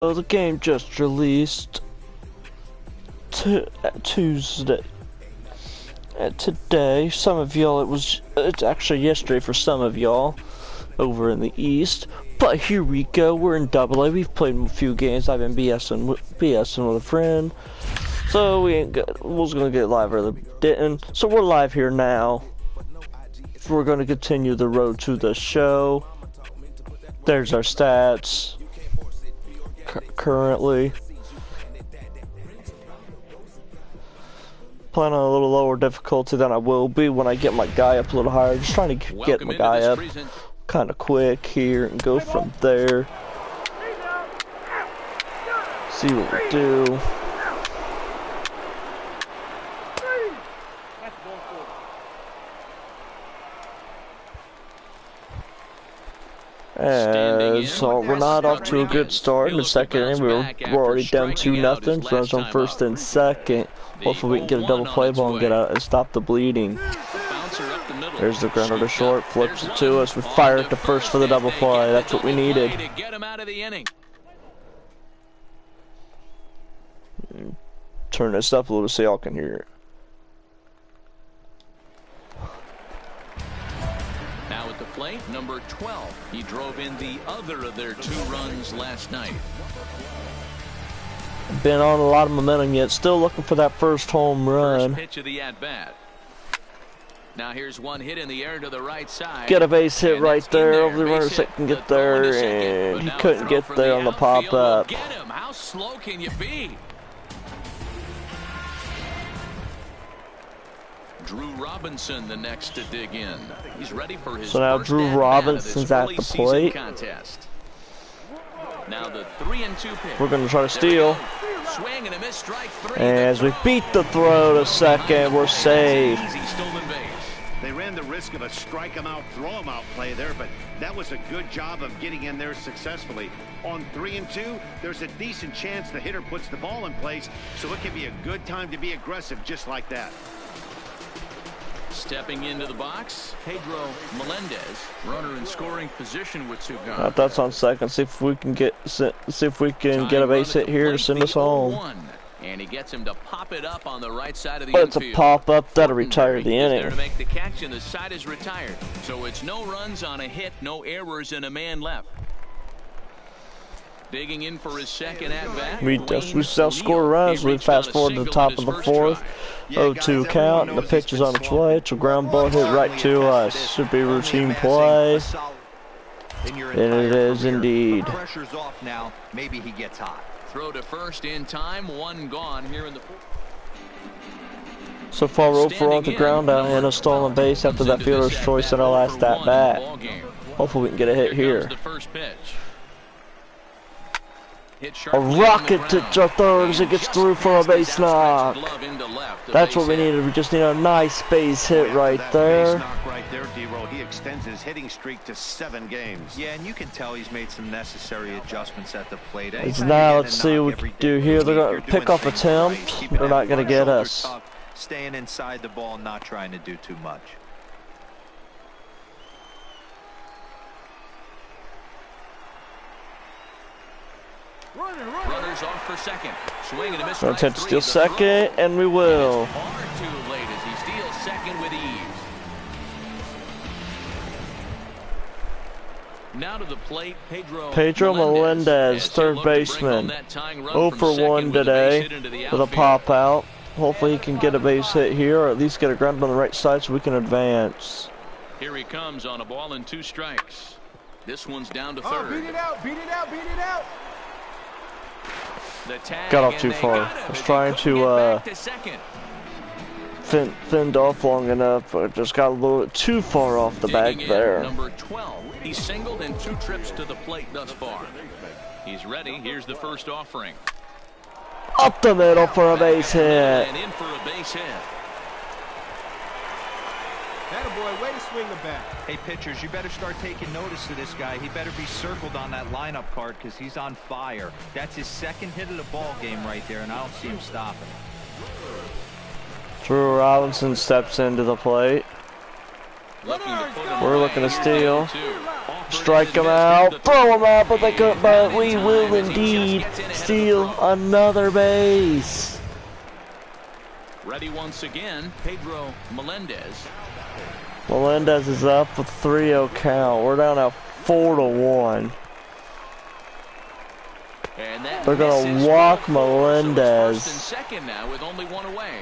So the game just released Tuesday. Today, some of y'all, it's actually yesterday for some of y'all over in the East. But here we go, we're in AA. We've played a few games. I've been BSing with a friend. So we was gonna get live earlier, didn't. So we're live here now. We're gonna continue the road to the show. There's our stats. Currently playing on a little lower difficulty than I will be when I get my guy up a little higher. Just trying to get my guy up kind of quick here and go from there. See what we do. So we're not off to a good start in the second inning. We're already down 2-0. Runners on first and second. Hopefully we can get a double play ball and get out and stop the bleeding. There's the grounder to short, flips it to us. We fire it to first for the double play. That's what we needed. Turn this up a little so y'all can hear it. Plate number 12. He drove in the other of their 2 runs last night. Been on a lot of momentum yet. Still looking for that first home run. First pitch of the at bat. Now here's one hit in the air to the right side. Get a base hit right there. Over the runner can get there, and he couldn't get there on the pop up. Get him. How slow can you be? Drew Robinson the next to dig in. He's ready for his so now Drew Robinson's at the plate. Contest. Now the 3-2 pitch. We're going to try to steal. Swing and a miss, strike 3. As we beat the throw to second, we're safe. They ran the risk of a strike him out, throw him out play there, but that was a good job of getting in there successfully. On 3-2, there's a decent chance the hitter puts the ball in place, so it can be a good time to be aggressive just like that. Stepping into the box, Pedro Melendez, runner in scoring position with 2 guns. That's on second. See if we can get a base hit here to send us home. And he gets him to pop it up on the right side of the infield. But it's a pop up that'll retire the inning. There to make the catch, and the side is retired. So it's no runs on a hit, no errors, and a man left. Digging in for his second at bat. We still score runs. We fast forward to the top of the 4th. 0-2 count, and the pitch is on its way. It's a ground ball hit right to us. Should be routine play. And it is indeed. Pressure's off now. Maybe he gets hot. Throw to first in time. 1 gone here in the 4th. So far, we're 0 on the ground out and a stolen base after that fielder's choice in our last at bat. Hopefully, we can get a hit here. A rocket to third as it gets through for a base knock. That's what we needed. We just need a nice base hit right there. He extends his hitting streak to 7 games. Yeah, and you can tell he's made some necessary adjustments at the plate. Now let's see what we can do here. They're going to pick off attempt. They're not going to get us. Staying inside the ball, not trying to do too much. Runners off for second. Swing and a miss. Attempt to steal second, and we will. Far too late as he steals second with ease. Now to the plate, Pedro Melendez, third baseman. 0 for 1 today with a pop out. Hopefully he can get a base hit here, or at least get a ground on the right side so we can advance. Here he comes on a ball and 2 strikes. This one's down to third. Beat it out, beat it out, beat it out. Got off too far. I was trying to fend off long enough, but just got a little bit too far off the bag there. Number 12. He's singled in 2 trips to the plate thus far. He's ready. Here's the first offering. Up the middle for a base hit. And in for a base hit. Attaboy, way to swing the bat. Hey, pitchers, you better start taking notice of this guy. He better be circled on that lineup card because he's on fire. That's his 2nd hit of the ball game right there, and I don't see him stopping. Drew Robinson steps into the plate. We're looking to steal. Off strike him out, throw him out, but they couldn't. But we will indeed steal another base. Ready once again, Pedro Melendez. Melendez is up with 3-0 count. We're down at 4-1. They're gonna walk Melendez. Second now with only one away.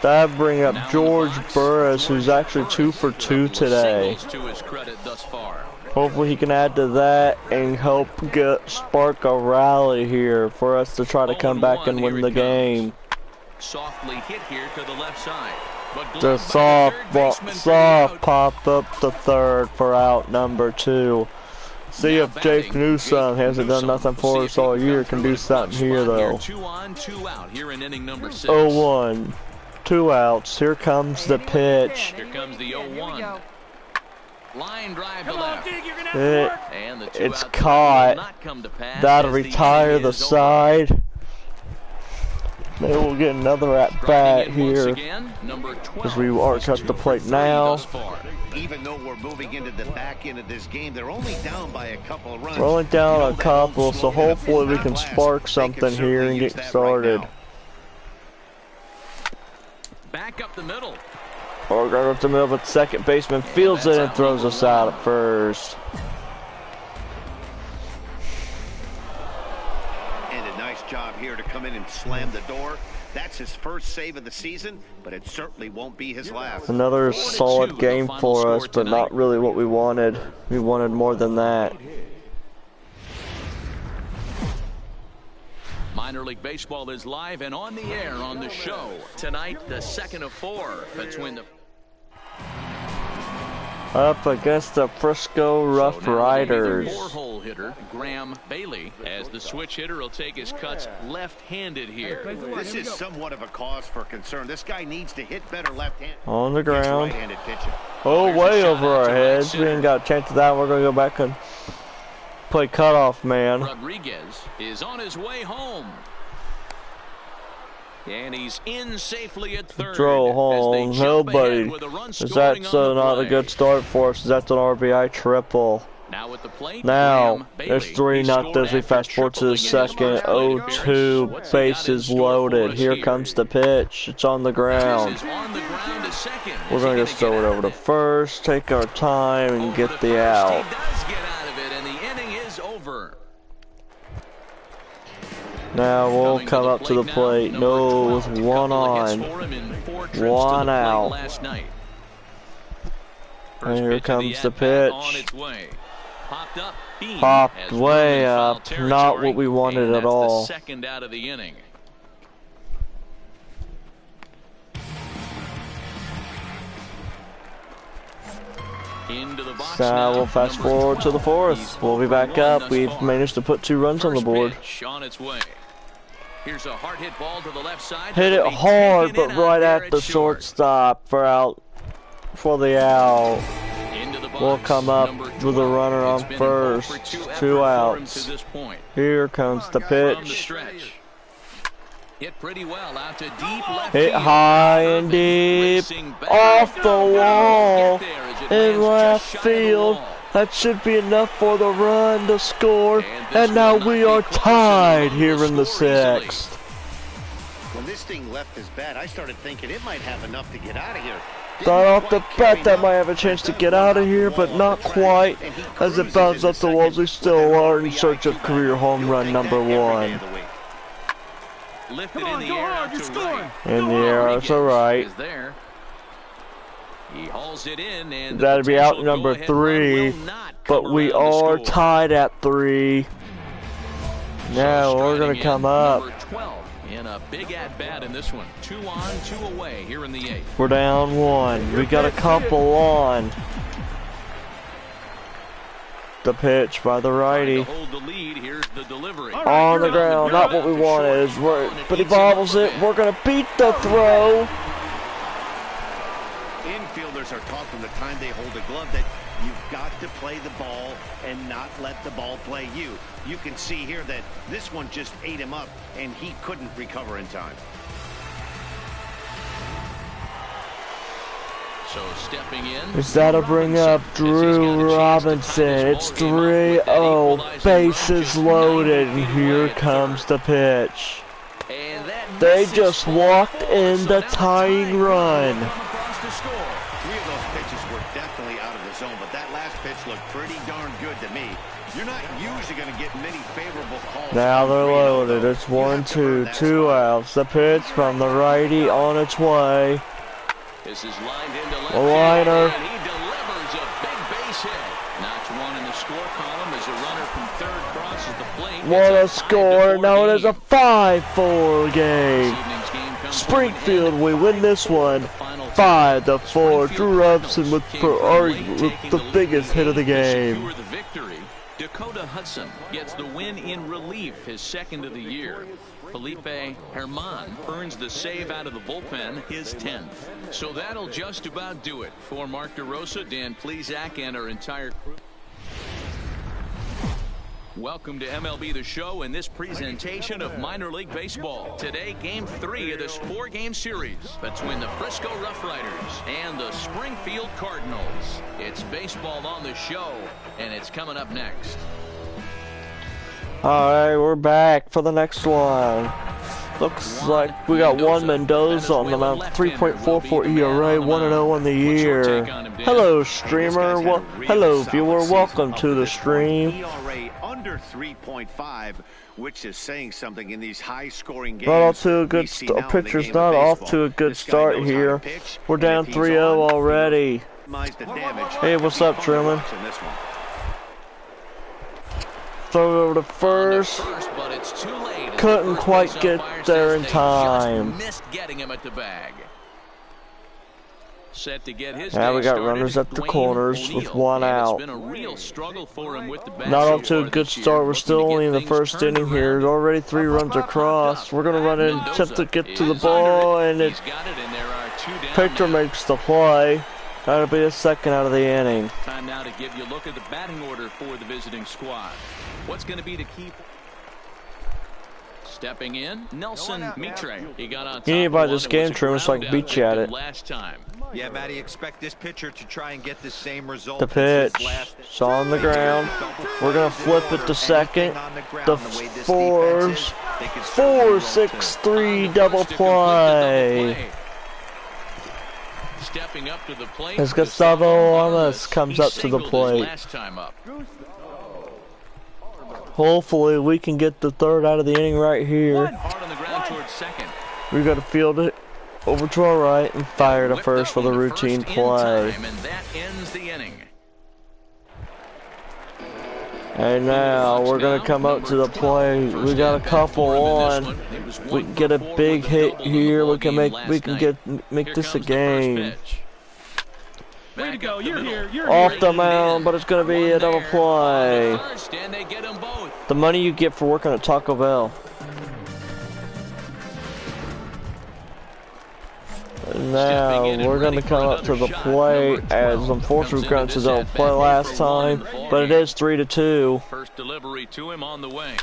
That bring up George Burris, who's actually 2 for 2 today. To his credit thus far. Hopefully he can add to that and help spark a rally here for us to try to come back and win the game. Softly hit here to the left side. The soft pop up the third for out number 2. See if Jake Newsom hasn't done nothing for us all year, can do something here though. 2 on, 2 out here in inning number 6. 0-1, 2 outs. Here comes the pitch. Here comes the 0-1. Line drive to left. And the It's caught. That'll retire the side. Maybe we'll get another at bat here as we are cut the plate now. Even though we're moving into the back end of this game, they're only down by a couple of runs. We're only down a couple, so hopefully we can spark something here and get started. Back up the middle. We're going up the middle, but second baseman fields it and throws us out at first. Job here to come in and slam the door. That's his first save of the season, but it certainly won't be his last. Another solid game for us, but not really what we wanted. We wanted more than that. Minor League Baseball is live and on the air on the show. Tonight, the second of 4 between the... Up against the Frisco Rough Riders. 4-hole hitter Graham Bailey, as the switch hitter will take his cuts left-handed here. This is somewhat of a cause for concern. This guy needs to hit better left-handed. On the ground. Oh, way over our heads. We ain't got a chance of that. We're gonna go back and play cutoff man. Rodriguez is on his way home. And he's in safely at third. Throw home. Nobody. That's not a good start for us. That's an RBI triple. Now at the plate. Now it's 3-0 as we fast forward to the second. 0-2. Bases loaded. Here comes the pitch. It's on the ground. We're gonna just throw it over to first. Take our time and get the out. Now we'll come up to the plate. No, with 1 on. 1 out. And here comes the pitch. Popped way up. Not what we wanted at all. Second out of the inning. Now we'll fast forward to the 4th. We'll be back up. We've managed to put 2 runs on the board. Here's a hard hit ball to the left side. Hit it hard, but right at the shortstop for the out. We'll come up with a runner on first. 2 outs. Here comes the pitch. Hit pretty well out to deep left. Hit high and deep, off the wall, in left field. That should be enough for the run to score, and now we are tied here in the 6th. When this thing left his bat, I started thinking it might have enough to get out of here. Thought off the bat that might have a chance to get out of here, but not quite. As it bounces up the walls, we still are in search of career home run number 1. Lifted in the air out to right. In the air out to right. He hauls it in, and that'd be out number 3, but we are tied at 3. Now we're gonna come up. In a big at bat in this one. 2 on, 2 away here in the 8th. We're down 1. We got a couple on. The pitch by the righty. Hold the lead. Here's the delivery. On the ground, not what we wanted. But he bobbles it. We're gonna beat the throw. Infielders are taught from the time they hold a glove that you've got to play the ball and not let the ball play you. You can see here that this one just ate him up and he couldn't recover in time. So stepping in, Is that'll bring up Drew Robinson. It's 3-0. Bases loaded. And here comes the pitch. They just walked in the tying run. Three of those pitches were definitely out of the zone, but that last pitch looked pretty darn good to me. You're not usually going to get many favorable calls. Now they're loaded. It's 1-2, 2 outs. The pitch from the righty on its way. This is lined into left A liner. and he delivers a big base hit. Knocks one in the score column as a runner from third crosses the plate. What a score. Now it is a 5-4 game. Springfield, we win this one 5-4. Drew Robinson with the biggest hit of the game. Dakota Hudson gets the win in relief, his second of the year. Felipe Herman earns the save out of the bullpen, his 10th. So that'll just about do it for Mark DeRosa, Dan Plesac, and our entire crew. Welcome to MLB The Show and this presentation of minor league baseball. Today, game 3 of this 4-game series between the Frisco Rough Riders and the Springfield Cardinals. It's baseball on the show, and it's coming up next. Alright, we're back for the next one. Looks like we got Juan Mendoza on the mound, 3.44 ERA, 1-0 on the year. Hello, streamer. Hello, viewer. Welcome to the stream. ERA under 3.5, which is saying something in these high-scoring games. Not off to a good start. Pitcher's not off to a good start here. We're down 3-0 already. Hey, what's up, Truman? Throw it over to first. Couldn't quite get there in time. Missed getting him at the bag. Set to get his now we got runners at the corners with 1 out. Been a real struggle for him with the bat not off to a good start. We're still only in the first inning here. There's already 3 runs across. We're gonna run in, attempt to get to the ball, and it pitcher makes the play. That'll be the second out of the inning. Time now to give you a look at the batting order for the visiting squad. What's going to be the key? Stepping in, Nelson Mitre. He got on top. You need to buy this game, Truman, so I can beat you at it. Last time. Yeah, Matty, expect this pitcher to try and get the same result. The pitch. It's on the ground. We're going to flip it to second. The 4-6-3 double play. Stepping up to the plate. As Gustavo Almas comes up to the plate. Hopefully we can get the third out of the inning right here. We got to field it over to our right and fire to first for the routine play. And now we're gonna come up to the plate. We got a couple on. We can get a big hit here. We can make this a game. Way to go, you're here. Off the mound, but it's gonna be a double play. The money you get for working at Taco Bell. Now we're gonna come up to the plate, as unfortunately we got into the play last time, but it is 3-2. First delivery to him on the way.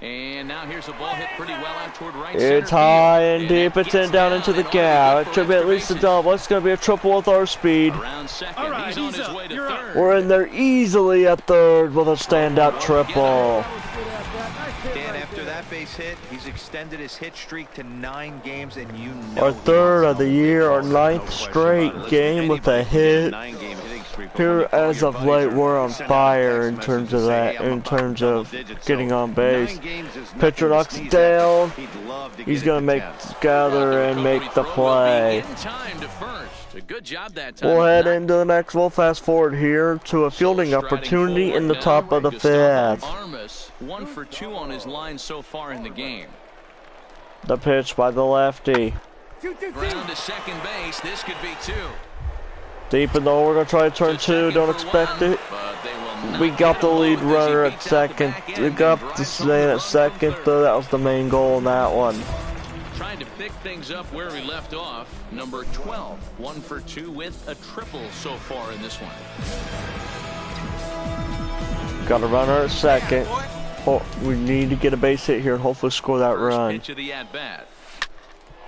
And now here's a ball hit pretty well out toward right it's center high and deep. It's in down into the gap. It should be at least a double. It's going to be a triple with our speed. Around second. He's on his way to third. We're in there easily at third with a standout triple. Dan, after that base hit, he's extended his hit streak to 9 games, and you know our third of the year, our 9th straight game with a hit. Here, as of late, we're on fire in terms of that, in terms of getting on base. Pitcher knocks it down. He's gonna gather and make the play. We'll head into the next. We'll fast forward here to a fielding opportunity in the top of the 5th. 1 for 2 on his line so far in the game. The pitch by the lefty. Ground to second base. This could be 2. Deep in the hole, we're going to try to turn 2. Don't expect it. We got the lead runner at second. We got the stand at second, though. That was the main goal in that one. Trying to pick things up where we left off. Number 12. 1 for 2 with a triple so far in this one. Got a runner at second. Oh, we need to get a base hit here and hopefully score that run. Pitch of the at-bat.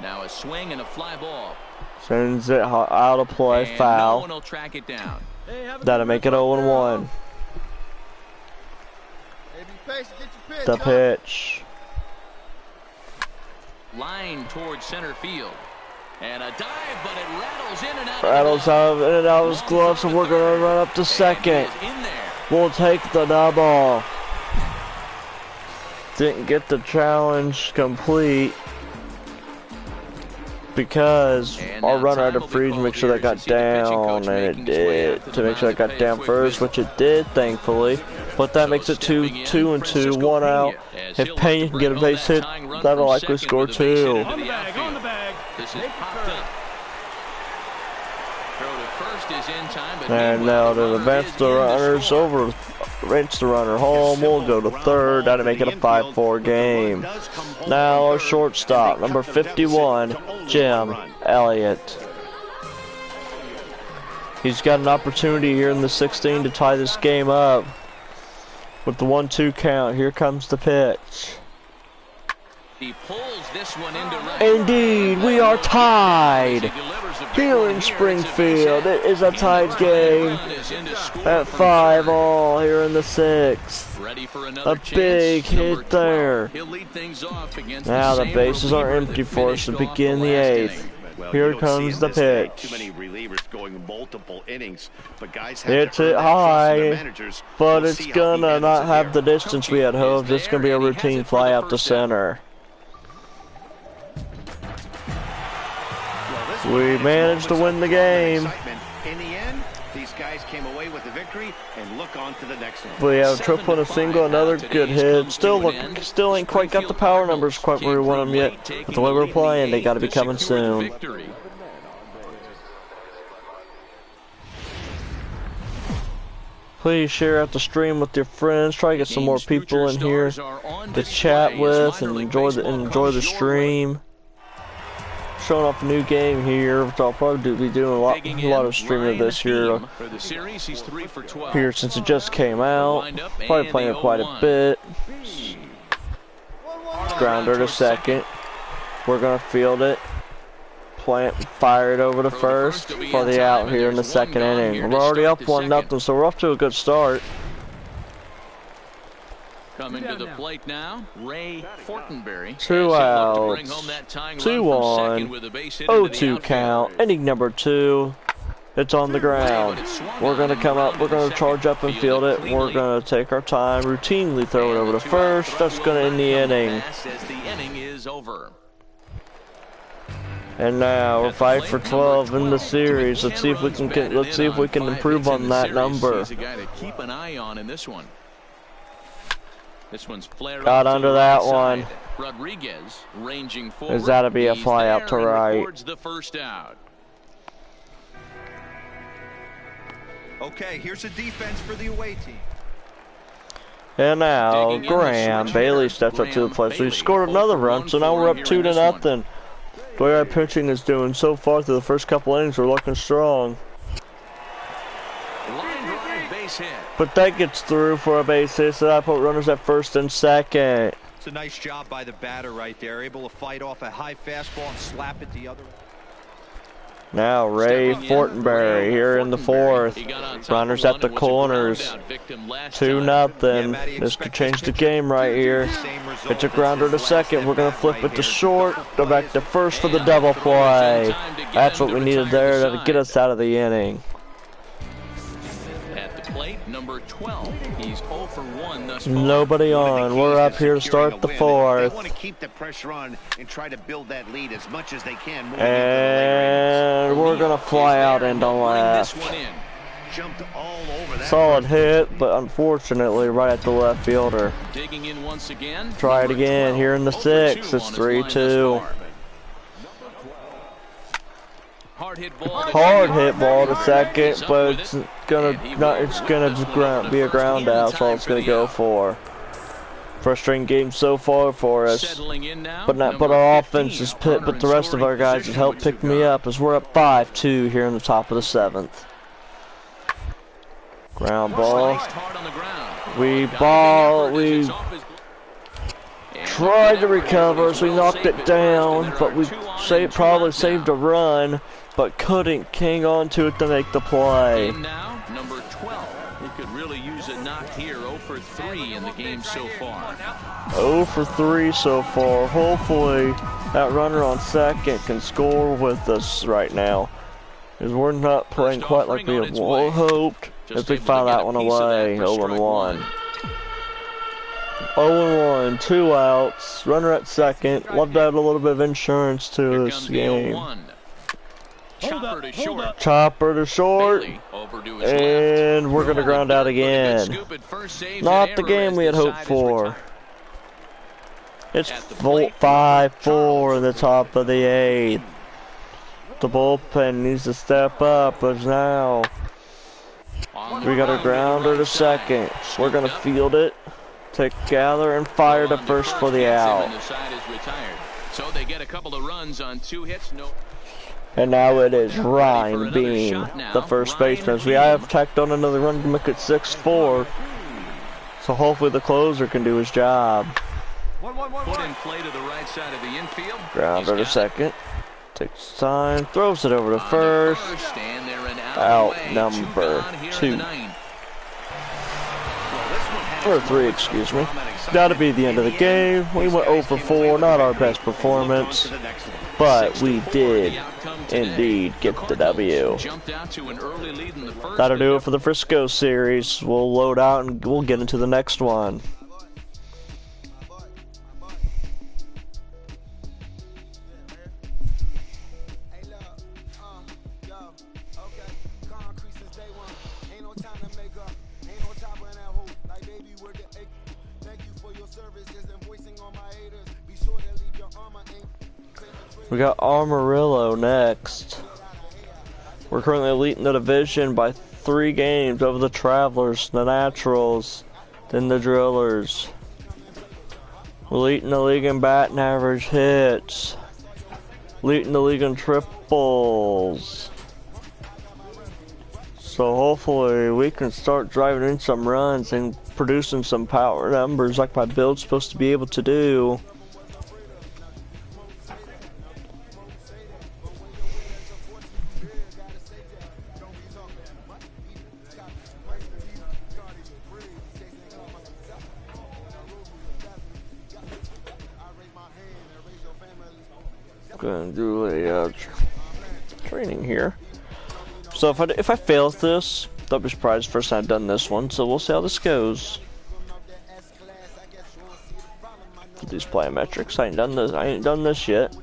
Now a swing and a fly ball. Sends it out of play, And foul. no one will track it down. That'll make it 0-1. The pitch. Line towards center field. And a dive, but it rattles in and out. Rattles out in and out of his glove, so we're going to run up to second. We'll take the double. Didn't get the challenge complete because our runner had to freeze to make sure that got down, and it did. To make sure that got down first, which it did, thankfully. But that makes it 2-2, 1 out. If Payne can get a base hit, that'll likely score 2. On the bag, on the bag. This is popped up. Throw to first is in time, but And now to advance the runners over, rinse the runner home. We'll go to third. That'll make it a 5-4 game. Now our shortstop, number 51, Jim Elliott. He's got an opportunity here in the 16 to tie this game up with the 1-2 count. Here comes the pitch. he pulls this one into right. Indeed, we are tied here in Springfield. It is a tied game at 5-all here in the 6th. Ready for another A big hit there. He'll lead things off against Now the same bases reliever are that empty for us to finished off begin the last 8th. inning. Well, Here you don't see comes in the this day pitch. Too many relievers going multiple innings, but guys have It's to earn hit that trust from high, their managers. but We'll it's see how he gonna handles not it have here. the distance we had hoped. It's gonna be a routine fly out to center. Well, this We one managed to is win the moments of game. excitement. In the end, these guys came away with the victory and look on to the next one. We have a triple and a single, another good hit. Still ain't quite got the power numbers quite where we want them yet. But the way we're playing, they gotta be coming soon. Please share out the stream with your friends. Try to get some more people in here to chat with and enjoy the stream. Showing off a new game here, which I'll probably be doing a lot of streaming of this here since it just came out. Probably playing it quite a bit. Grounder to second. We're gonna field it. Fire it over to first for the out here in the second inning. We're already up 1-0, so we're off to a good start. Coming to the plate now, Ray Fortenberry. 2 outs, 2-1, 0-2 count, inning number 2. It's on the ground. We're gonna come up, we're gonna charge up and field it. We're gonna take our time, routinely throw it over to first. That's gonna end the inning. And now we're 5 for 12 in the series. Let's see if we can improve on that number. Keep an eye on in this one. This one's flared Got under that one. Rodriguez ranging forward. Is that'll be a fly out to right. The first out. Okay, here's a defense for the away team. And now Graham Bailey steps up to the plate. So he scored another run, so now we're up 2-0. The way our pitching is doing so far through the first couple innings, we're looking strong. Line drive base hit. But that gets through for a base hit, so I put runners at first and second. It's a nice job by the batter right there, able to fight off a high fastball and slap it the other way. Now Ray Fortenberry here in the 4th. Runners at the corners. 2-0. This could change the game right here. It's a grounder to second. We're going to flip it to short. Go back to first for the double play. That's what we needed there to get us out of the inning. At the plate, number 12. He's 0 for 1 thus far. Nobody on. We're up here to start the 4th. They want to keep the pressure on and try to build that lead as much as they can. And we're going to fly out into left. Jumped all over that. Solid hit, but unfortunately right at the left fielder. Digging in once again. Try it again here in the 6th. It's 3-2. Hard hit ball to second, but it's gonna be a ground out. That's all it's gonna go for. Frustrating game so far for us, but our offense is but the rest of our guys has helped pick me up as we're up 5-2 here in the top of the 7th. Ground ball. We tried to recover, so we knocked it down, but we probably saved a run, but couldn't hang on to it to make the play. And now, number 12. He could really use a knock here. 0 for 3 in the game so far. 0 for 3 so far. Hopefully, that runner on second can score with us right now. Because we're not playing quite like we had hoped. If we found that one away, 0-1. 0-1, 2 outs, runner at second. Love to add a little bit of insurance to this game. Chopper to short, and we're going to ground out again. Not the game we had hoped for. It's 5-4 in the top of the 8th. The bullpen needs to step up, but now we got a grounder to second. We're going to field it. To gather and fire to first for the out. So they get a couple of runs on 2 hits. And now it is Ryan Bean, the first baseman. We have tacked on another run to make it 6-4. So hopefully the closer can do his job. Put in play to the right side of the infield. Grounder to second. Takes time, throws it over to first. Out number 2. Or 3, excuse me. That'll be the end of the game. We went 0 for 4, not our best performance, but we did indeed get the W. That'll do it for the Frisco series. We'll load out and we'll get into the next one. We got Amarillo next. We're currently leading the division by 3 games over the Travelers, the Naturals, then the Drillers. We're leading the league in batting average hits. Leading the league in triples. So hopefully we can start driving in some runs and producing some power numbers like my build's supposed to be able to do. Gonna do a training here. So if I fail at this, don't be surprised. First time I've done this one, so we'll see how this goes. For these plyometrics, I ain't done this yet.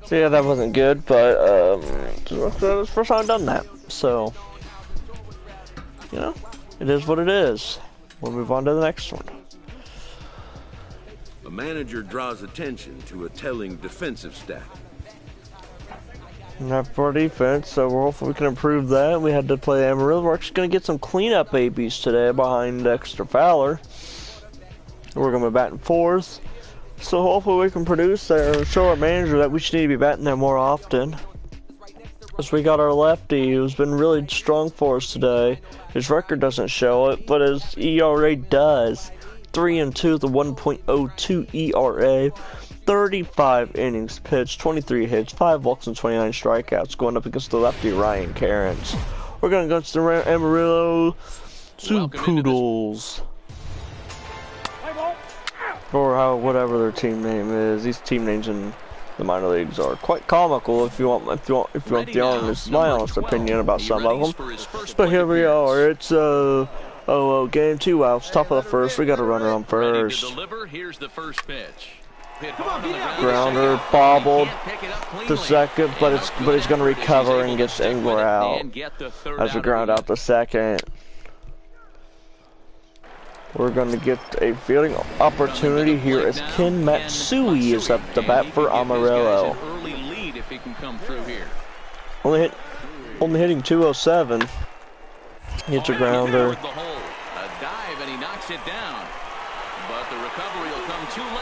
So yeah, that wasn't good, but it was the first time I've done that. So, you know, it is what it is. We'll move on to the next one. A manager draws attention to a telling defensive stat. Not for defense, so we're hopefully we can improve that. We had to play Amarillo. We're actually going to get some cleanup ABs today behind Dexter Fowler. We're going to be batting 4th. So hopefully we can produce there and show our manager that we should need to be batting there more often. As we got our lefty who's been really strong for us today. His record doesn't show it, but his ERA does. 3-2 with a 1.02 ERA. 35 innings pitched, 23 hits, 5 walks and 29 strikeouts going up against the lefty Ryan Cairns. We're going to go to the Amarillo Two Poodles. Or whatever their team name is. These team names in the minor leagues are quite comical if you want the honest, my honest opinion about some of them. But here we are. It's game 2 outs, top of the first. We got a runner on first. Here's the first pitch. Grounder bobbled the second, but he's going to recover and we're out as we ground out the second. We're going to get a fielding opportunity here as Ken Matsui is up to bat for Amarillo. Only hitting 207. Hits a grounder.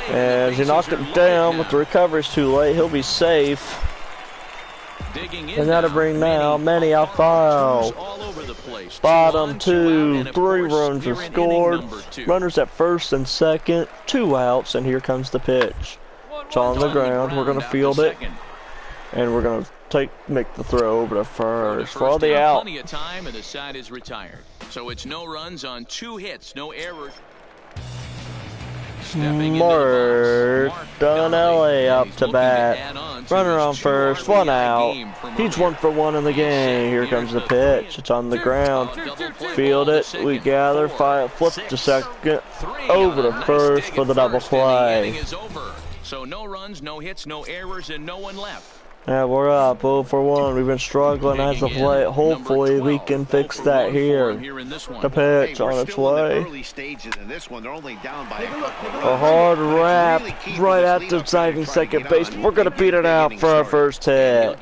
As he knocked it down, but the recovery's too late. He'll be safe. And that'll bring now Manny Alfaro. Bottom 2, 3 runs are scored. Runners at first and second, 2 outs, and here comes the pitch. It's on the ground. We're gonna field it, and we're gonna make the throw over to first for the out. Plenty of time, and the side is retired. So it's no runs on 2 hits, no errors. Mark Donnelly up to bat. Runner on first, 1 out. He's 1 for 1 in the game. Here comes the pitch. It's on the ground. Field it. We gather. Flip to second. Over to first for the double play. So no runs, no hits, no errors, and no one left. Yeah, we're up 0 for 1. We've been struggling as of late. Hopefully we can fix that here. The pitch on its way. A hard wrap right at the second base. We're going to beat it out for our first hit.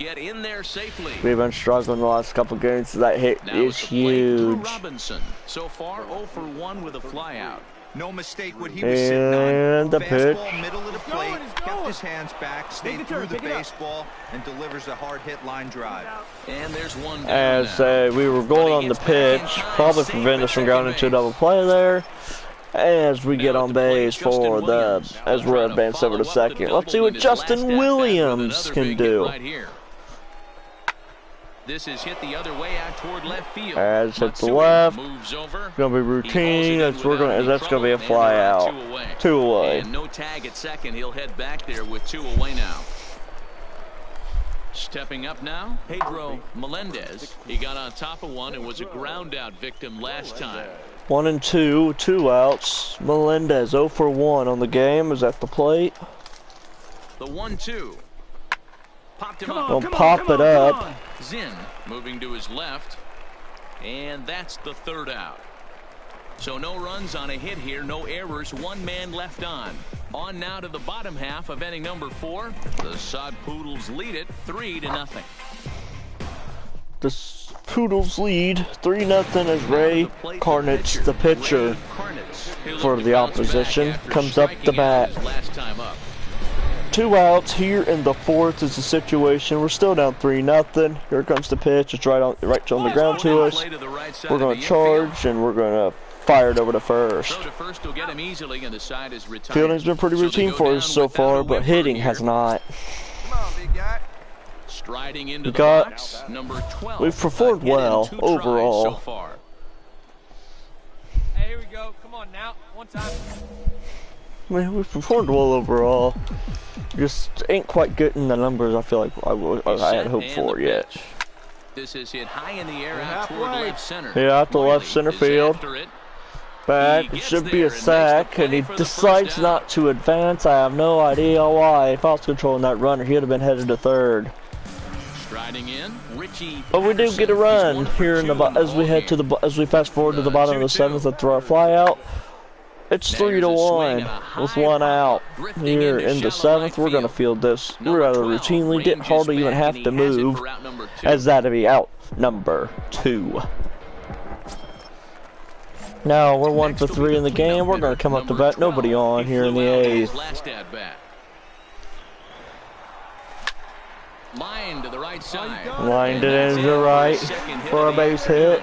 We've been struggling the last couple games. That hit is huge. So far 0 for 1 with a flyout. No mistake what he was sitting on. And the pitch. Middle of the plate, kept his hands back, stayed through the baseball, and delivers a hard-hit line drive. And there's one down as now. we were going on the pitch, probably prevent us from going into a double play there. As we get on base for as we're advanced over to second. Let's see what Justin Williams can do. This is hit the other way out toward left field. As hit the left, gonna be routine. That's gonna be a fly out. 2 away. And no tag at second. He'll head back there with 2 away now. Stepping up now, Pedro Melendez. He got on top of one and was a ground out victim last time. 1 and 2, 2 outs. Melendez 0 for 1 on the game. Is at the plate. The 1-2. Popped him up. Don't pop it up. Zinn moving to his left, and that's the 3rd out. So no runs on a hit here, no errors, 1 man left on. On now to the bottom half of inning number 4. The Sod Poodles lead it 3-0. The Poodles lead 3-0 as Ray Carnage, the pitcher for the opposition, comes up the bat. 2 outs here in the 4th is the situation. We're still down 3-0. Here comes the pitch. It's right on the ground to us. We're going to charge and we're going to fire it over to first. Fielding's been pretty routine for us so far, but hitting has not. Striding into the box, number 12. We've performed well overall. So far. Hey, here we go. Come on now. One time. Man, we've performed well overall. Just ain't quite getting the numbers I feel like I had hoped for yet. This is hit high in the air out toward left center. Yeah, out to left center field. Back, it should be a sack, and he decides not to advance. I have no idea why. If I was controlling that runner, he would have been headed to third. Striding in, Richie. But we do get a run here in the as we fast forward to the bottom of the 7th and throw our fly out. It's 3-1 with 1 out. Here in the 7th, we're going to field this rather routinely. Didn't hardly even have to move, as that'd be out number 2. Now we're 1 for 3 in the game. We're going to come up to bat. Nobody on here in the 8th. Line to the right side. Lined it in to the right for a base hit.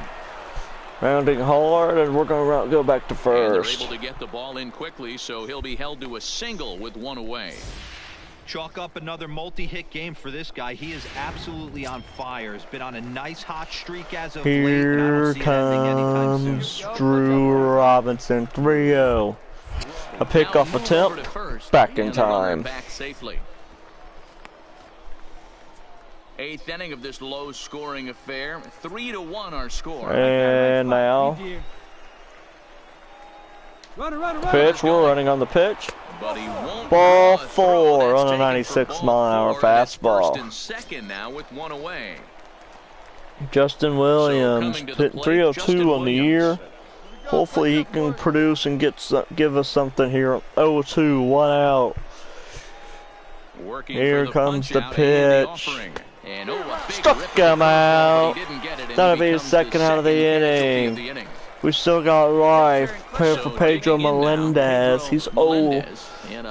Rounding hard, and we're going to go back to first. And they're able to get the ball in quickly, so he'll be held to a single with 1 away. Chalk up another multi-hit game for this guy. He is absolutely on fire. He's been on a nice hot streak as of late, and I don't see it ending anytime soon. Drew Robinson, 3-0. A pickoff attempt, back in time. Back safely. 8th inning of this low-scoring affair. 3-1 our score. And now, pitch. We're running on the pitch. Ball 4 on a 96-mile-an-hour fastball. First and second now with one away. Justin Williams, 302 on the year. Hopefully he can produce and give us something here. 0-2, 1 out. Here comes the pitch. Struck him out. That'll be his second out of the inning. We still got life for Pedro Melendez. He's 0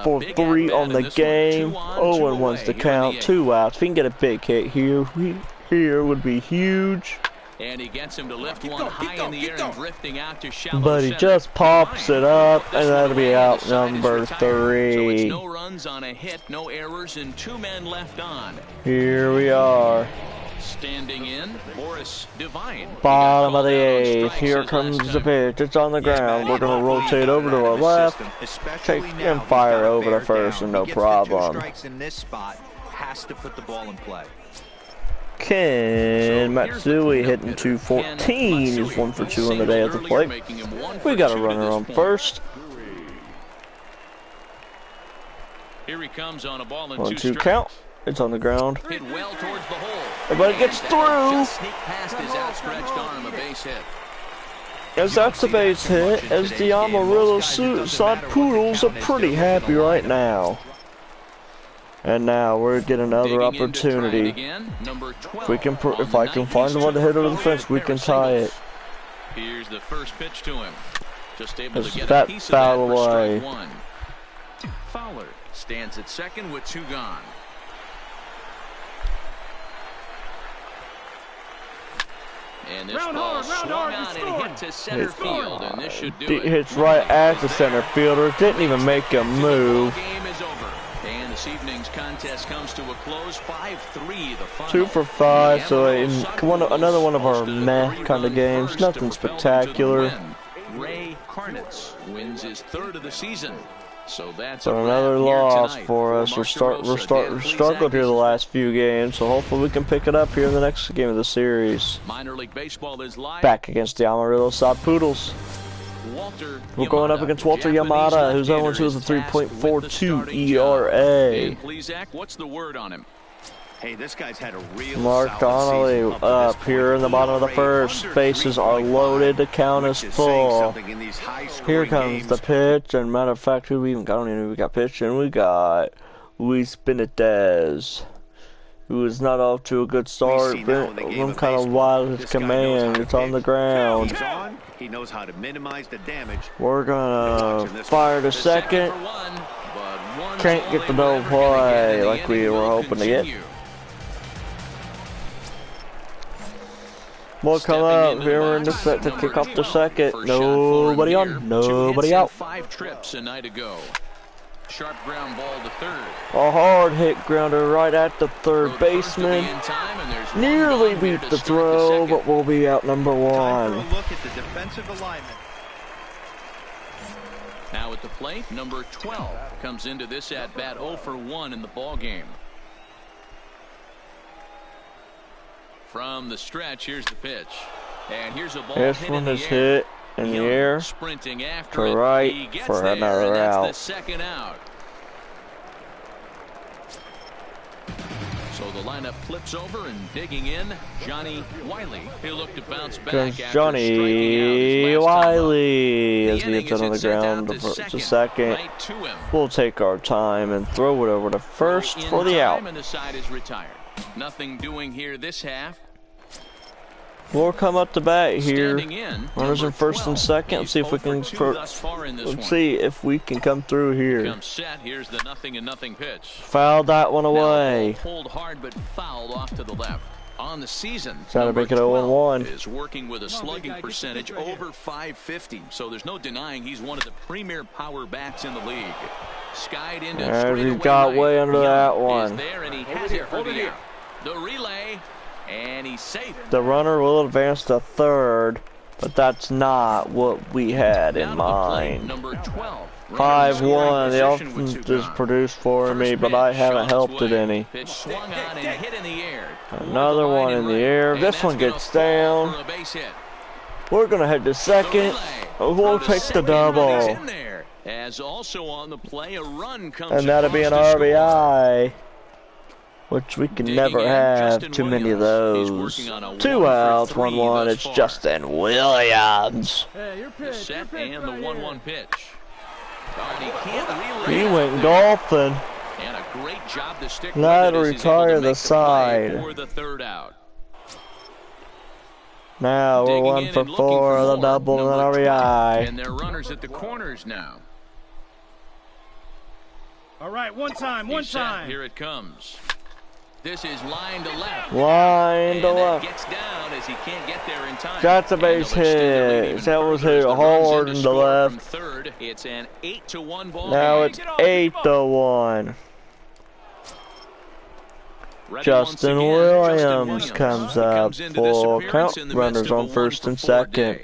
for 3 on the game. 0-1's the count. 2 outs. If he can get a big hit here would be huge. And he gets him to lift one high in the air and drifting out to shallow But he center. just pops it up, and that'll be out number 3. So it's no runs on a hit, no errors, and 2 men left on. Here we are. Standing in, Boris Devine. Bottom of the 8th. Here comes the pitch. It's on the ground. We're going to rotate over to our left. Take and fire over to first, and no problem. In this spot, has to put the ball in play. Ken Matsui hitting 214. He's 1 for 2 on the day at the plate. We got a runner on first. Here he comes on a ball in 1-2 count. It's on the ground. Hit well towards the hole. Everybody gets through. Just sneak past his outstretched arm, a base hit. As that's a base hit, as the Amarillo Sod Poodles are pretty happy right now. And now we're getting another opportunity. If we can, if I can find one to hit over the fence, we can tie it. Here's the first pitch to him. Just able to get that a piece of foul that for away. strike 1. Fowler stands at second with 2 gone. And this ball swung on and hit to center field, and this should do it. Hits right at the center fielder. Didn't even make a move. Game is over. And this evening's contest comes to a close. 5-3 the final. 2 for 5, so another one of our meh kind of games. Nothing spectacular. Ray Karnitz wins his 3rd of the season. So that's another loss for us. We're struggled here the last few games, so hopefully we can pick it up here in the next game of the series. Minor League Baseball is live. Back against the Amarillo Sod Poodles. We're going up against Walter Yamada, who's 0-2 with a 3.42 ERA. Please, Zach, what's the word on him? Hey, this guy's had a real Mark Donnelly up here in the bottom of the first. Bases are loaded. The count is full. Here comes the pitch. And matter of fact, who we even got? I don't even know who we got pitching. We got Luis Benitez, who is not off to a good start. I'm kind of wild with his command. It's on the ground. He knows how to minimize the damage. We're gonna fire to second. Can't get the double play like we were hoping to get. We'll come up here. We're in the set to kick off the second. Nobody on, nobody out. 5 trips a night ago. Sharp ground ball to third. A hard hit grounder right at the third baseman. Nearly beat the throw, but we'll be out number 1. Time for a look at the defensive alignment. Now at the plate, number 12 comes into this at bat 0 for 1 in the ball game. From the stretch, here's the pitch. And here's a ball this hit one in the is air. hit in the air Sprinting after to it. right He gets for there, another and that's out. the second out. So the lineup flips over and digging in, Johnny Wiley. He'll look to bounce back after Johnny striking out his last time up. Wiley, as The he inning gets is on the hit sent ground out to second. Right to him. We'll take our time and throw it over to first In for the out. time, and the side is retired. Nothing doing here this half. We'll come up to bat here. Standing in, Runners in first and second. Let's see if we can. Let's see if we can come through here. Comes set. Here's the 0-0 pitch. Fouled that one away. Pulled hard but fouled off to the left. On the season, Trying to make it 0-1. is working with a slugging percentage over .550. So there's no denying he's one of the premier power bats in the league. Skied into And he got way under that one. There and he has it for the out. The relay, and he's safe. The runner will advance to third, but that's not what we had in mind. Number 12. 5-1, the offense is produced for me, but I haven't helped it any. Pitch swung on and hit in the air. Another one in the air. This one gets down. We're going to head to second. We'll take the double. As also on the play, a run comes and that'll be an RBI, which we can never have too many of those. 2 outs, 1-1. It's Justin Williams. Set and the 1-1 pitch. He went golfing. And a great job to stick Now to with it retire the side. for the third out. Now we're 1 for 4, the double and an RBI. And they're runners at the corners now. All right, one time. Here it comes. This is line to left. Line to left. Gets down as he can't get there in time. That's a base hit. That was hit hard in the left. Third, it's an 8-1 ball. Now it's 8-1. Justin Williams comes up. Full count. Runners on first and second.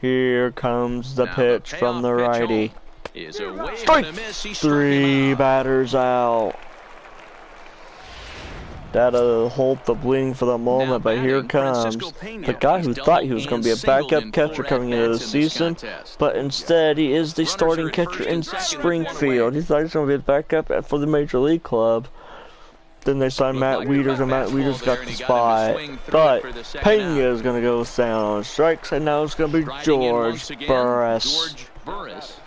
Here comes the pitch from the righty. Strike 3, batters out. That'll hold the bling for the moment, but here comes the guy who thought he was going to be a backup catcher coming into the season, but instead he is the starting catcher in Springfield. He thought he was going to be a backup for the Major League club. Then they signed Matt Wieters, and Matt Wieters got the spot. But Pena is going to go down on strikes, and now it's going to be George Burris.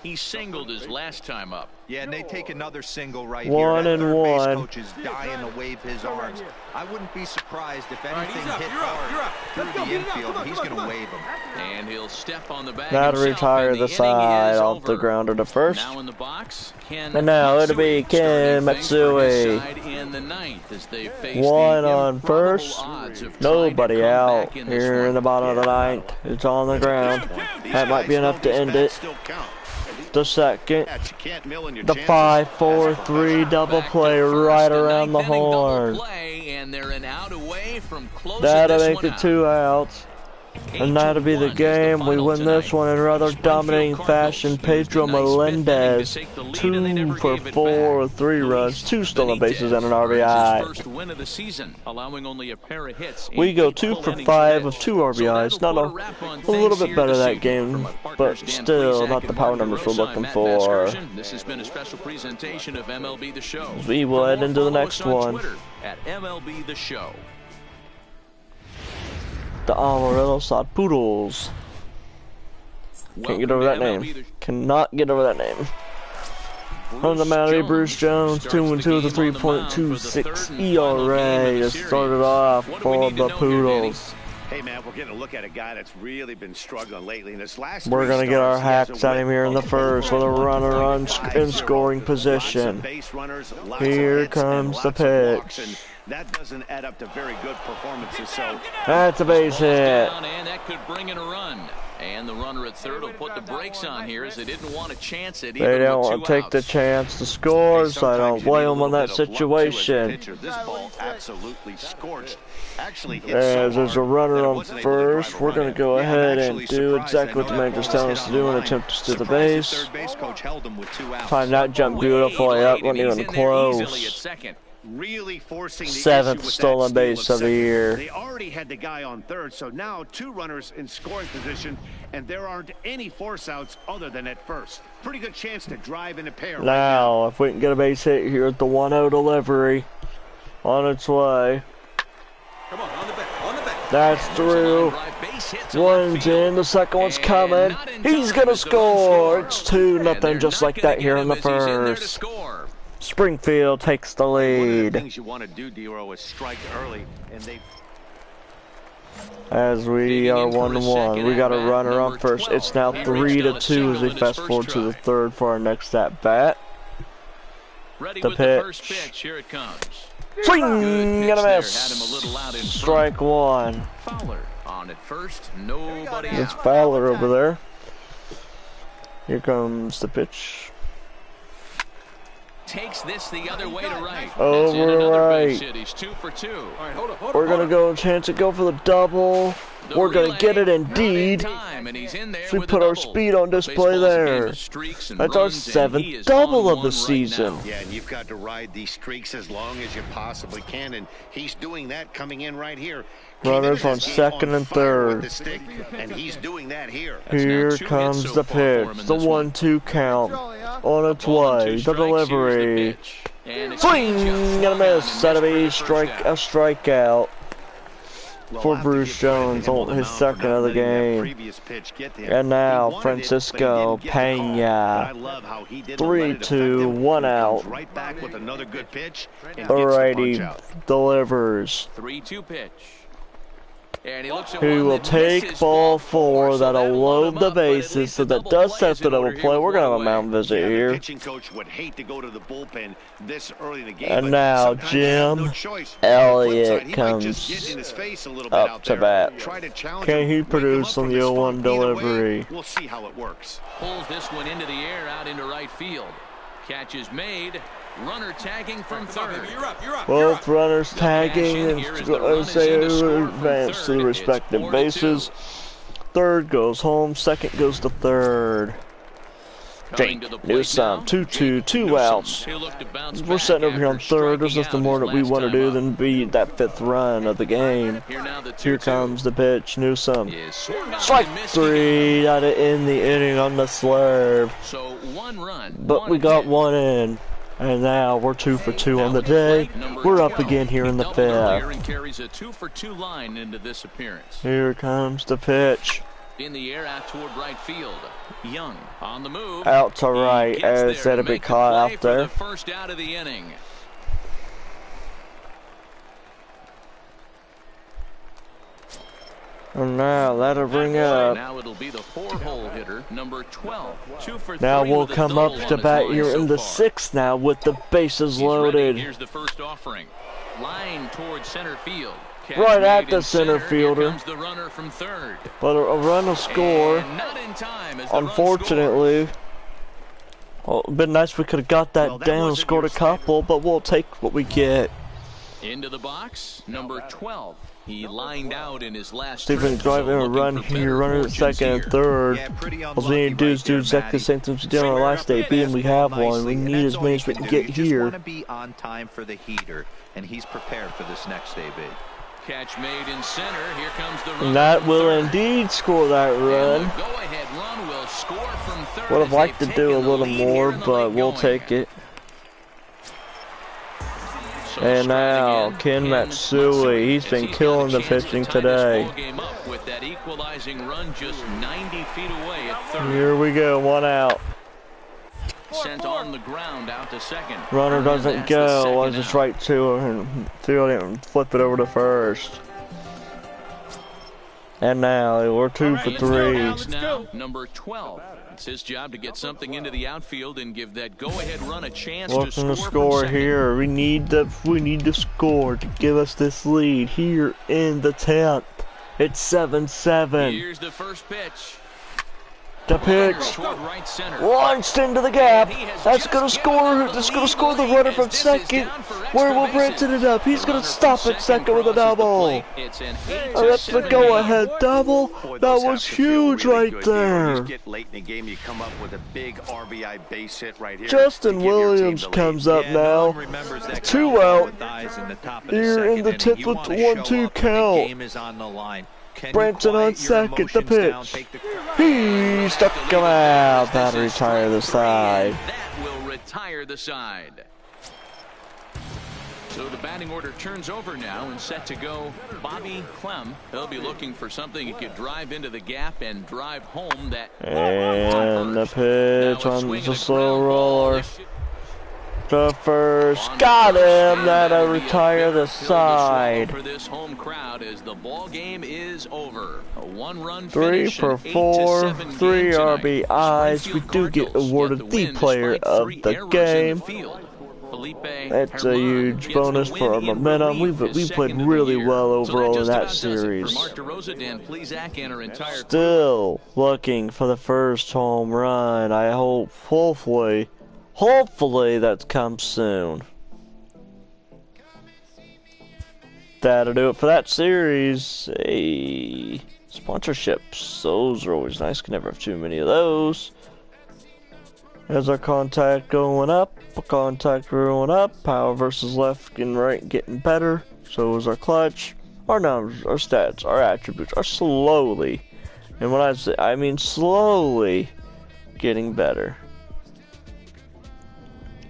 He singled his last time up. Yeah, and they take another single right 1 here. and That third 1. base coach is dying to wave his arms. I wouldn't be surprised if anything hit hard through the infield. He's going to wave him. And he'll step on the bag. Now to retire the side off the grounder to first. Now in the box, and now it'll be Ken Matsui. 1 on first. Nobody out here in the bottom of the ninth. It's on the ground. That might be enough to end it. The second, the 5-4-3 double play right around the horn. That'll make it 2 outs. And that'll be the game. We win this one in rather dominating fashion. Pedro Melendez, 2 for 4, 3 runs, 2 stolen bases, and an RBI. We go 2 for 5 of 2 RBIs. Not a little bit better that game, but still not the power numbers we're looking for. This has been a special presentation of MLB The Show. We will head into the next one. At MLB The Show. The Amarillo Sod Poodles. Can't get over that name. Cannot get over that name. From the mound, Bruce Jones, 2-2 with a 3.26 ERA to start it off for the Poodles. Hey man, we're getting a look at a guy that's really been struggling lately. In this last we're gonna get our hacks at him here in the first with a runner in scoring position. Here comes the pitch. That doesn't add up to very good performances. So that's a base hit. And that could bring in a run. And the runner at third will put the brakes on here as they didn't want to chance it. They don't want to take the chance to score, so I don't blame them on that situation. This ball absolutely scorched. As there's a runner on first, we're going to go ahead and do exactly what the manager's telling us to do and attempt to steal the base. Time that jump beautifully up, wasn't even close. Really forcing the 7th stolen base of the year. They already had the guy on third, so now 2 runners in scoring position, and there aren't any force outs other than at first. Pretty good chance to drive in a pair. Now, if we can get a base hit here at the 1-0 delivery, on its way. Come on the back. That's through. One's in, the second one's coming. He's gonna score. It's 2-0, just like that here in the first. Springfield takes the lead. One of the things you want to do, Dero, is strike early, and they. As we are 1-1, we got a runner on first. It's now 3-2 as we fast forward to the third for our next at bat. The pitch. Here it comes. Swing and a miss. Strike 1. Fowler on at first. Nobody It's Fowler over there. Here comes the pitch. takes this the other way to right. Over That's in another base right. hit. He's 2 for 2. All right, hold up. We're gonna go chance to go for the double. We're gonna get it indeed. We put our speed on display there. That's our 7th double of the season. Yeah, and you've got to ride these streaks as long as you possibly can, and he's doing that coming in right here. Runners on second and third. And he's doing that here. Here comes the pitch. The 1-2 count. On its way. The delivery. Swing and a miss. That'll be a strikeout for Bruce Jones on his second of the game. And now Francisco Pena. 3-2, 1 out. Alrighty, delivers. 3-2 pitch. And he looks at He will that take misses ball four, 4. so That'll load load him the up, but at bases, least so the that double does plays set the it over double here play. with We're gonna have a one mound away. visit The here. pitching coach would hate to go to the bullpen this early in the game. And but now sometimes you have Jim no choice. Elliott On the flip side, he might just comes get in his face a little bit up out to there. bat. Try to challenge Can him, he wake him produce up on from the his 0-1 funk. Either way, delivery? we'll see how it works. Pulls this one into the air out into right field. Catch is made. Runner tagging from third. You're up. Both runners tagging and say advance to the respective 4-2. bases. Third goes home, second goes to third. Coming to the Jake plate Newsome, now, 2-2, 2 Newsome. outs. He'll look to bounce We're back sitting over here on after third. There's striking nothing out more his that we last want to time do up. than be that 5th run of the game. Here now the 2-2. Here comes the pitch, Newsome. Is swung on Strike and missed 3 again. out of in the inning on the slurve. So 1 run. But we got 1 in. And now we're 2 for 2 on the day. We're up again here in the 5th. And carries a 2 for 2 line into this appearance. Here comes the pitch. In the air out toward right field. Young on the move. Out to He right gets as there that'll to be make the caught play out for there. the first out of the inning. And now that'll bring up. Now it'll be the 4-hole hitter, number 12. 2 for 3 Now we'll with a come up double on to his bat line here so in the far. 6th now with the bases He's ready. loaded. Here's the first offering. Line towards center field. Catch Right at made the in center Here fielder. comes the runner from third. But a run will score. And not in time as the run Unfortunately. Well, it'd been nice if we could have got that Well, that down and wasn't scored a your standard. couple, but we'll take what we get. scores. Into the box, number 12. He lined out in his last Stephen trip, driving so a looking run for here, better runner at fortunes second and here. third. Yeah, pretty All we need to do unlucky is do right exactly there, the same things we did on our Matty. last day, being we have one. We need as many as we can get You just here. want to be on time for the heater, and he's prepared for this next day big. Catch made in center. Here comes the runner And that from will third. indeed score that And run. the go-ahead run will score from third. Would have as liked to they've do a taken the little lead more, here in the but late we'll going. take it. So And striking now, again, Ken Matsui, he's as been he's got killing a the chance to pitching tie this today. ball game up with that equalizing run just 90 feet away at third. Here we go, 1 out. Sent on the ground out to second. Runner And doesn't that's the go. second I just out. right to him and field it and flip it over to first. And now we're 2 for 3. Next now, number 12. It's his job to get something into the outfield and give that go-ahead run a chance to Looking score to from score second. here. We need to score to give us this lead here in the 10th. It's 7-7. Here's the first pitch. The pitch Toward right center. launched into the gap. That's gonna score. That's gonna score the runner from second. Where will Brenton it up? He's gonna stop at second with a double. It's an Oh, that's the 8-7 go-ahead double. Boy, That those was have to feel huge really right good here. there. You get late in the game, you come up with a big RBI base hit right here. Justin to give your team Williams the lead. comes up Yeah, no now. one remembers that 2 guy out. with eyes in the top of Here the in the second 10th inning. You with wanna 1-2 show up when count. The game is on the line. Can you Brenton on quiet your second, the emotions down, pitch. take the- He stuck him out. That'll retire the side. That will retire the side. So the batting order turns over now and set to go Bobby Clem. He'll be looking for something he could drive into the gap and drive home that. And the pitch Now a on swing the and a slow ground ball. roller. This The first on got first, him. and That'll that'll be a retire the bitter pill to swallow side. for this home crowd as the ball game is over. A one-run 3 finish, for an 4, 8-7 3 game tonight. RBIs. We Springfield do get Cardinals awarded get the win player despite of 3 the errors in game. field. Felipe That's a Herman huge gets bonus the for our win in momentum. relief, We his played second of the really year. well So overall in just that about does it for series. Mark DeRosa, Dan Plesac, and our entire Still looking for the first home run. I hope, Hopefully that comes soon. That'll do it for that series. Hey, sponsorships. Those are always nice. Can never have too many of those. As our contact going up, contact going up, power versus left and right getting better. So is our clutch. Our numbers, our stats, our attributes are slowly, and when I say I mean slowly, getting better.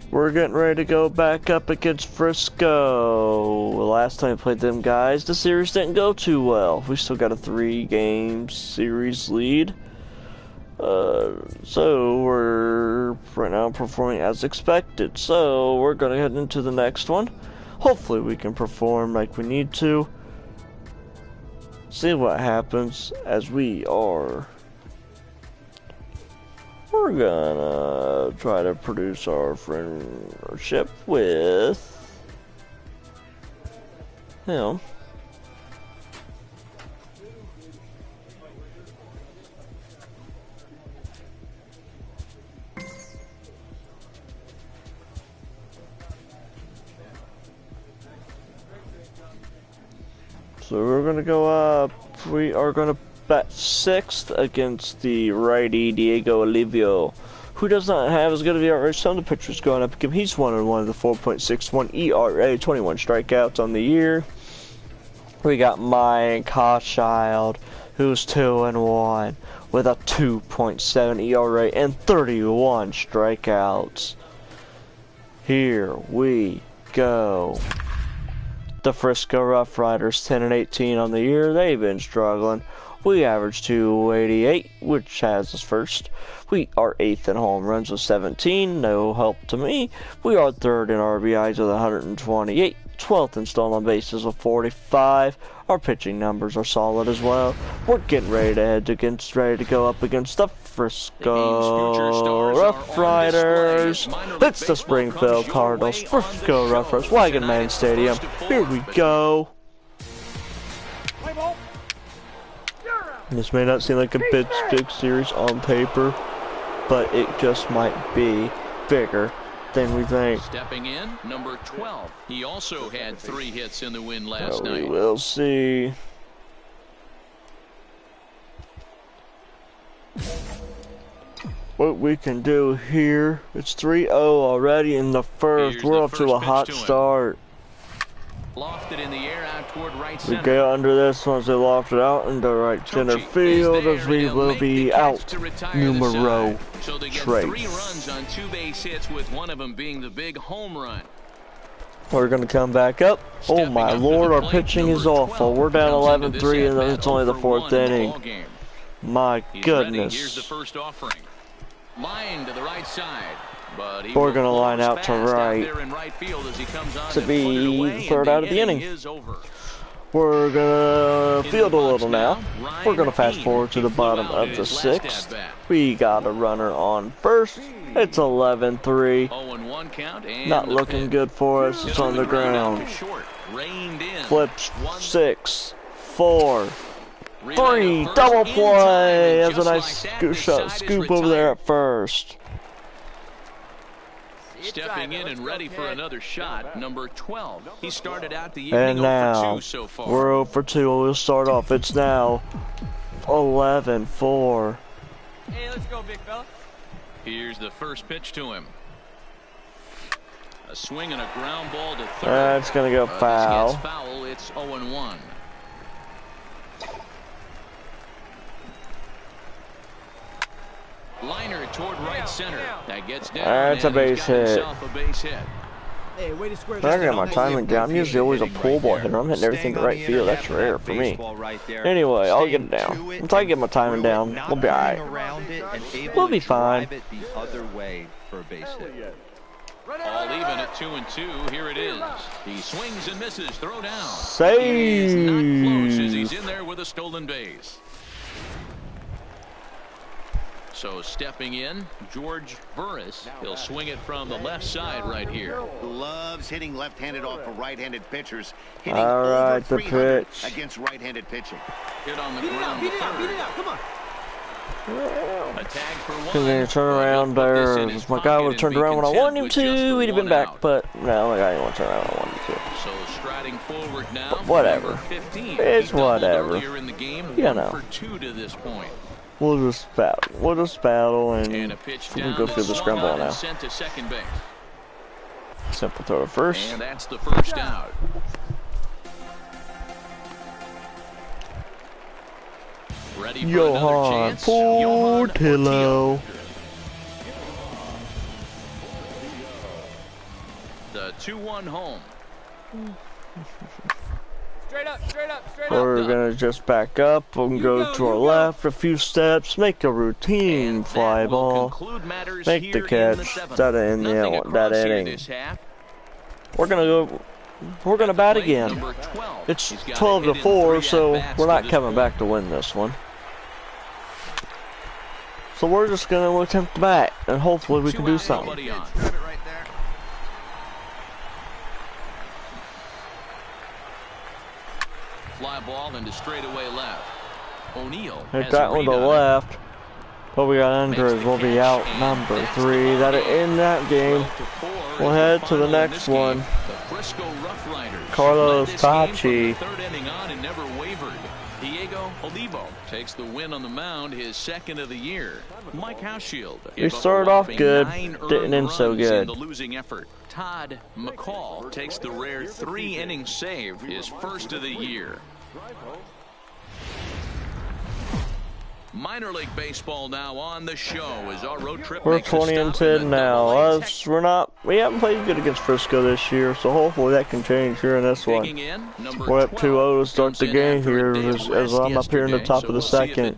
We're getting ready to go back up against Frisco. Last time we played them guys, the series didn't go too well. We still got a 3-game series lead. So we're right now performing as expected. So we're gonna head into the next one. Hopefully we can perform like we need to. See what happens as we're gonna try to produce our friendship with him. So we're gonna go up. We are gonna bat 6th against the righty Diego Olivio, who does not have as good of ERA. Some of the pitchers going up against him. He's 1-1 with a 4.61 ERA, 21 strikeouts on the year. We got Mike Hochschild, who's 2-1 with a 2.7 ERA and 31 strikeouts. Here we go. The Frisco Rough Riders 10-18 on the year. They've been struggling. We averaged 288, which has us first. We are 8th in home runs with 17. No help to me. We are 3rd in RBIs with 128. 12th in stolen bases with 45. Our pitching numbers are solid as well. We're getting ready to go up against the Frisco Rough Riders. It's the Springfield Cardinals, Frisco Rough Riders, Wagon Man Stadium. Here we go. This may not seem like a big series on paper, but it just might be bigger than we think. Stepping in, number 12. He also had 3 hits in the win last night. We will see. What we can do here. It's 3-0 already in the first. We're off to a hot start. Lofted in the air out toward right We center. get under this once they loft it out into right center field, as we will be out numero So they get 3 runs on 2 base hits, with one of them being the big home run. We're going to come back up. Oh my lord, our pitching is awful. We're down 11-3 and it's only the 4th inning. My goodness. Here's the first offering. Line to the right side. But we're going to line out to right to be 3rd out of the inning. We're going to field a little now. We're going to fast forward to the bottom of the 6th. We got a runner on first. It's 11-3. Not looking good for us. It's on the ground. Flips 6, 4, 3. Double play. That's a nice scoop over there at first. Stepping in and ready for another shot, number 12. He started out the evening and now 0 for 2 so far. We're 0 for 2. We'll start off. It's now 11-4. Hey, let's go, big fella. Here's the first pitch to him. A swing and a ground ball to 3rd. That's gonna go foul. This gets foul. It's 0-1. Liner toward right center. That gets down. That's a base hit. Hey, way to square I got my timing down. I'm usually always a pull ball hitter. I'm hitting everything to right field. That's rare for me. Anyway, I'll get it down. Once I get my timing down, we'll be alright. We'll be fine. All even at 2-2. Here it is. He swings and misses. Throw down. Save. He is not close as he's in there with a stolen base. So stepping in, George Burris. He'll swing it from the left side right here. Loves hitting left-handed off of right-handed pitchers. Hitting All right, over the pitch against right-handed pitching. Hit on the Beat it out, ground. beat it out, beat it out. Come on. A tag for one. Because then you turn around there. If my guy would have turned around when I wanted him to, he'd have been back. But no, my guy didn't want to turn around when I wanted him to. So striding forward now. But whatever. 15. It's whatever. In the game, you know. for 2 to this point. We'll just battle. We'll just battle and we'll go through the scramble now. Sent to second base. Simple throw to first. And that's the first out. Ready for Johan Portillo. The 2-1 home. Straight up, straight up, straight up. We're gonna just back up and go to our left a few steps, make a routine fly ball, make the catch. That in that inning. We're gonna bat again. It's 12-4, so we're not coming back to win this one. So we're just gonna attempt to bat, and hopefully we can do something. Fly ball into straightaway left. O'Neal hit that one to left. But we got Andrews. We'll be out number 3. That'll end that game. We'll head to the next one. Carlos Tachi. Third inning on and never wavered. Diego Olivo takes the win on the mound, his second of the year. Mike Hauschild. We started off good, didn't end so good. The losing effort. Todd McCall takes the rare 3-inning save, his first of the year. Minor league baseball now on the show as our road trip. We're 20-10 now. We haven't played good against Frisco this year, so hopefully that can change here in this one. We're up 2-0 to start the game here as I'm up here in the top of the second.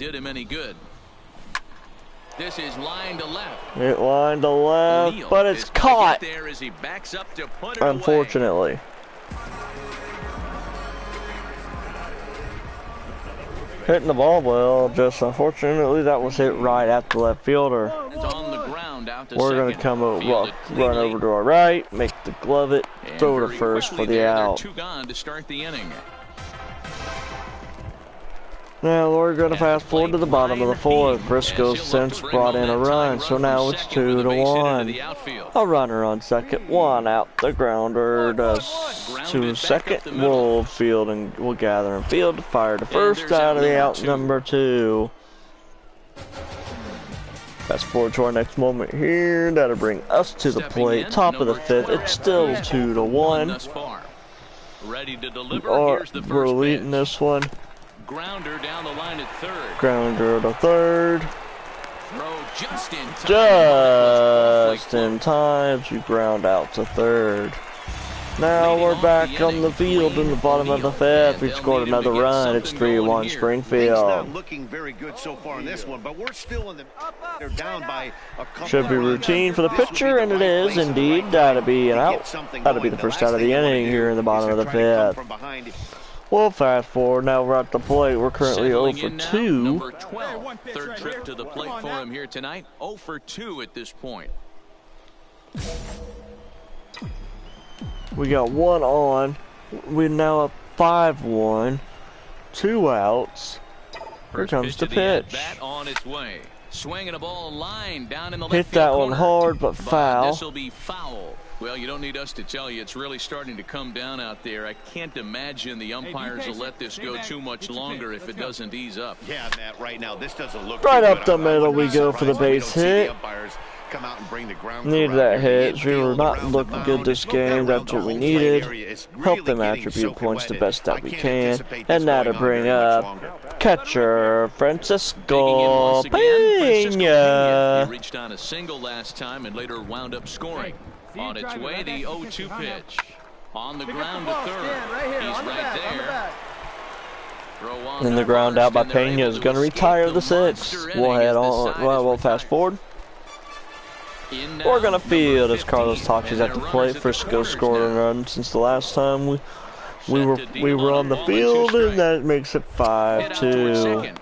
This is line to left. It lined to left, but it's caught. Unfortunately. Hitting the ball well, just unfortunately that was hit right at the left fielder. It's on the ground out to We're going to come run over to our right, make the glove it, throw to first for the out. 2 gone to start the inning. Now we're going to fast forward to the bottom of the 4th. Frisco's since brought in a run, so now it's 2-1. A runner on second, 1 out. The grounder does to second. We'll field and we'll gather and field to fire to first out of the out number 2. Fast forward to our next moment here. That'll bring us to the plate. Top of the 5th. It's still 2-1. Ready to deliver. Here's the first we're leading this one. Grounder down the line at third. Grounder to third. Throw just in time. Just in time to ground out to third. Now we're back on the field in the bottom of the 5th. We scored another run. It's 3-1 Springfield. Looking very good so far in this one, but we're still in the. They're down by a couple. Should be routine for the pitcher, and it is indeed. That'll be an out. That'll be the first out of the inning here in the bottom of the 5th. We'll fast forward. Now we're at the plate. We're currently 0 for 2. Number 12. Third trip to the plate for him here tonight. 0 for 2 at this point. We got 1 on. We're now up 5-1. 2 outs. Here comes the pitch. Bat on its way. Swinging a ball line down in the left hit that one hard, but foul. This will be foul. Well, you don't need us to tell you. It's really starting to come down out there. I can't imagine the umpires will let this go too much longer if it doesn't ease up. Yeah, Matt, right now this doesn't look right up the middle. We go for the base hit. Needed that hit. We were not looking good this game. That's what we needed. Help them attribute points the best that we can. And that'll bring up catcher Francisco Pena. He reached on a single last time and later wound up scoring. On its way, the 0-2 pitch. On the ground to third. He's right there. And the ground out by Pena is going to retire the 6th. We'll head on. Well, we'll fast forward. We're going to field as Carlos Tachi's at the plate. Frisco scored a run since the last time we were on the field, and that makes it 5-2.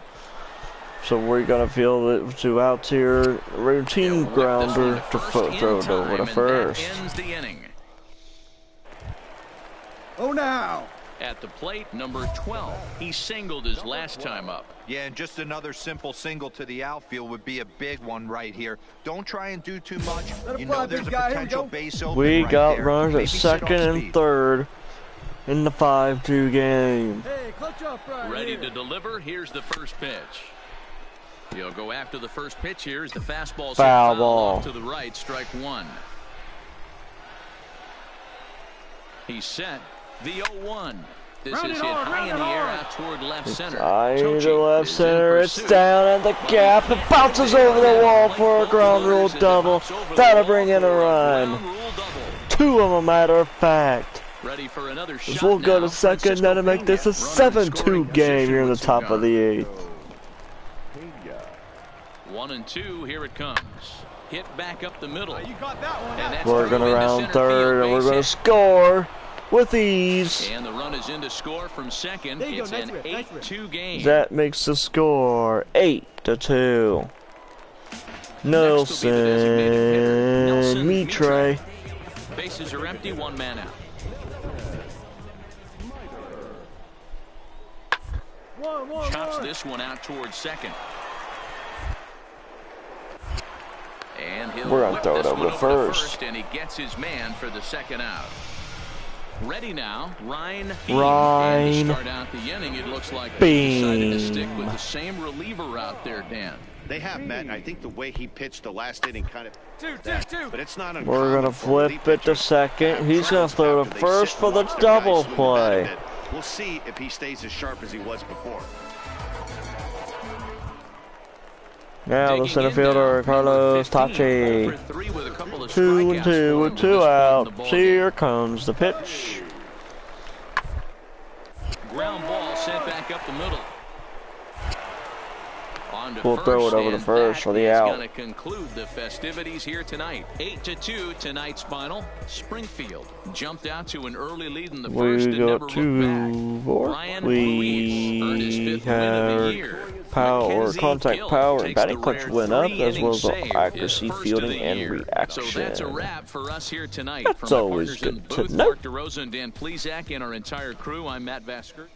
So we're going to field it 2 outs here. Routine grounder to throw it over to first. Oh, now. At the plate, number 12. He singled his last time up. Yeah, and just another simple single to the outfield would be a big one right here. Don't try and do too much. You know there's a potential base open We right got there. runners Maybe at sit second off and speed. third in the 5-2 game. Hey, clutch up right Ready here. to deliver. Here's the first pitch. He'll go after the first pitch here as the fastball Foul ball. off to the right, strike one. He's set. The 0-1. This Round is it hit hard, high round in it the air hard. out toward left center. High to Tochi left is in center. It's pursuit. down at the gap. It bounces over the wall for a ground rule double. That'll bring in a run. Two of them, matter of fact. Ready for another As shot we'll go now. to second, now to make this a Francisco Peña, 7-2 game here in the top of the 8th. 1-2. Here it comes. Hit back up the middle. You got that one. And that's We're thrown gonna into round center third, field, and we're base gonna hit. score with ease. And the run is in to score from second. There you go, It's nice an rip, nice rip. 8-2 game. That makes the score 8-2. Nelson Mitre. Bases are empty, one man out. Chops this one out towards second. And he'll We're gonna whip throw it this over one to to first. and he gets his man for the second out. Ready now, Ryan. Ryan And to start out the inning, it looks like they decided to stick with Beam. the same reliever out there, Dan. They have, Matt, and I think the way he pitched the last inning kind of... Two. But it's not We're gonna flip it to second. He's gonna throw to first for the double play. We'll see if he stays as sharp as he was before. Now the center fielder, Carlos Tachi. 2-2 with 2 outs. Here comes the pitch. Ground ball sent back up the middle. We'll throw it over to first for the out. Going to conclude the festivities here tonight. 8-2 tonight's final. Springfield jumped out to an early lead in the first and We never got looked back. Ryan Ruiz earned his We 5th win of the have year. power, Mackenzie contact Gill power, and takes batting the clutch rare went up, as well as 3-inning save, accuracy, his first fielding, of the and year. reaction. So that's a wrap for us here tonight. That's From my always partners in the good to booth, know. Mark DeRosa and Dan Plezak, and our entire crew, I'm Matt Vasker.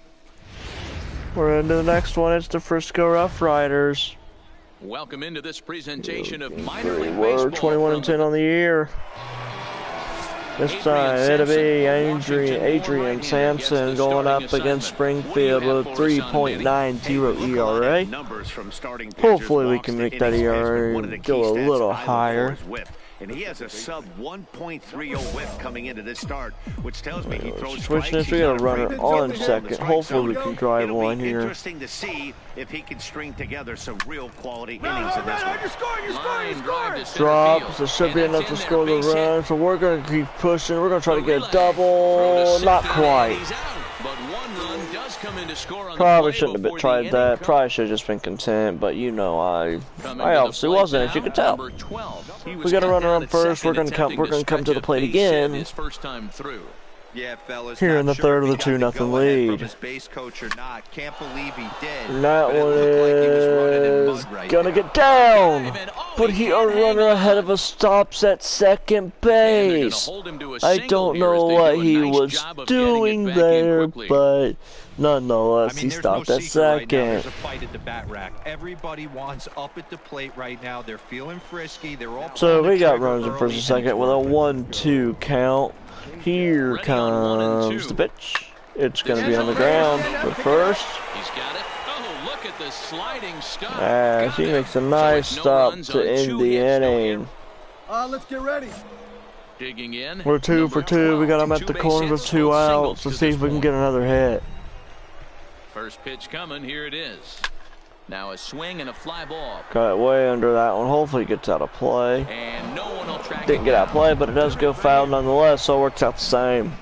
We're into the next one. It's the Frisco Rough Riders. Welcome into this presentation of minor league We're baseball. 21-10 on the year. This time it'll be Adrian Sampson going up against Springfield with a 3.90 ERA. Numbers from starting pitchers, Hopefully we walks can to make that innings pitched, but ERA one of the key go a stats little I look for higher. is whip. And he has a sub 1.30 whip coming into this start, which tells me he throws Switching strikes. this, we He's got a not runner afraid to on jump in second. the strike Hopefully we zone. can drive It'll one be here. interesting to see if he can string together some real quality innings in this one. You're scoring. Drops. It should be enough to score the run. So we're going to keep pushing. We're going to try to get a double. Not quite. Probably shouldn't have tried that. Probably should have just been content. But you know, I obviously wasn't, as you can tell. We got a runner on first. We're going to come to the plate again. Yeah, fellas, Here in the not sure third if of the he got 2-0 go ahead lead. from his base coach or not. Can't believe he did. And that but it one looked like he was running in is mud right gonna there. get down, but a runner ahead of us stops at second base. I don't know what he was doing there, but nonetheless, he there's stopped no at secret right now. second. There's a fight at the bat rack. Everybody wants up at the plate right now. They're feeling frisky. They're all So pulling we the got trigger runners in first early, and second with a 1-2 count. Here comes the pitch. It's going to be on the ground for first. He's got it. Oh, look at the sliding stop. As he makes a nice stop to end the inning. Let's get ready. Digging in. We're 2 for 2. We got him at the corner with 2 outs. Let's see if we can get another hit. First pitch coming. Here it is. Now a swing and a fly ball. Got it way under that one. Hopefully it gets out of play. And no one will track Didn't it get out of down. play, but it does go foul nonetheless, so it works out the same.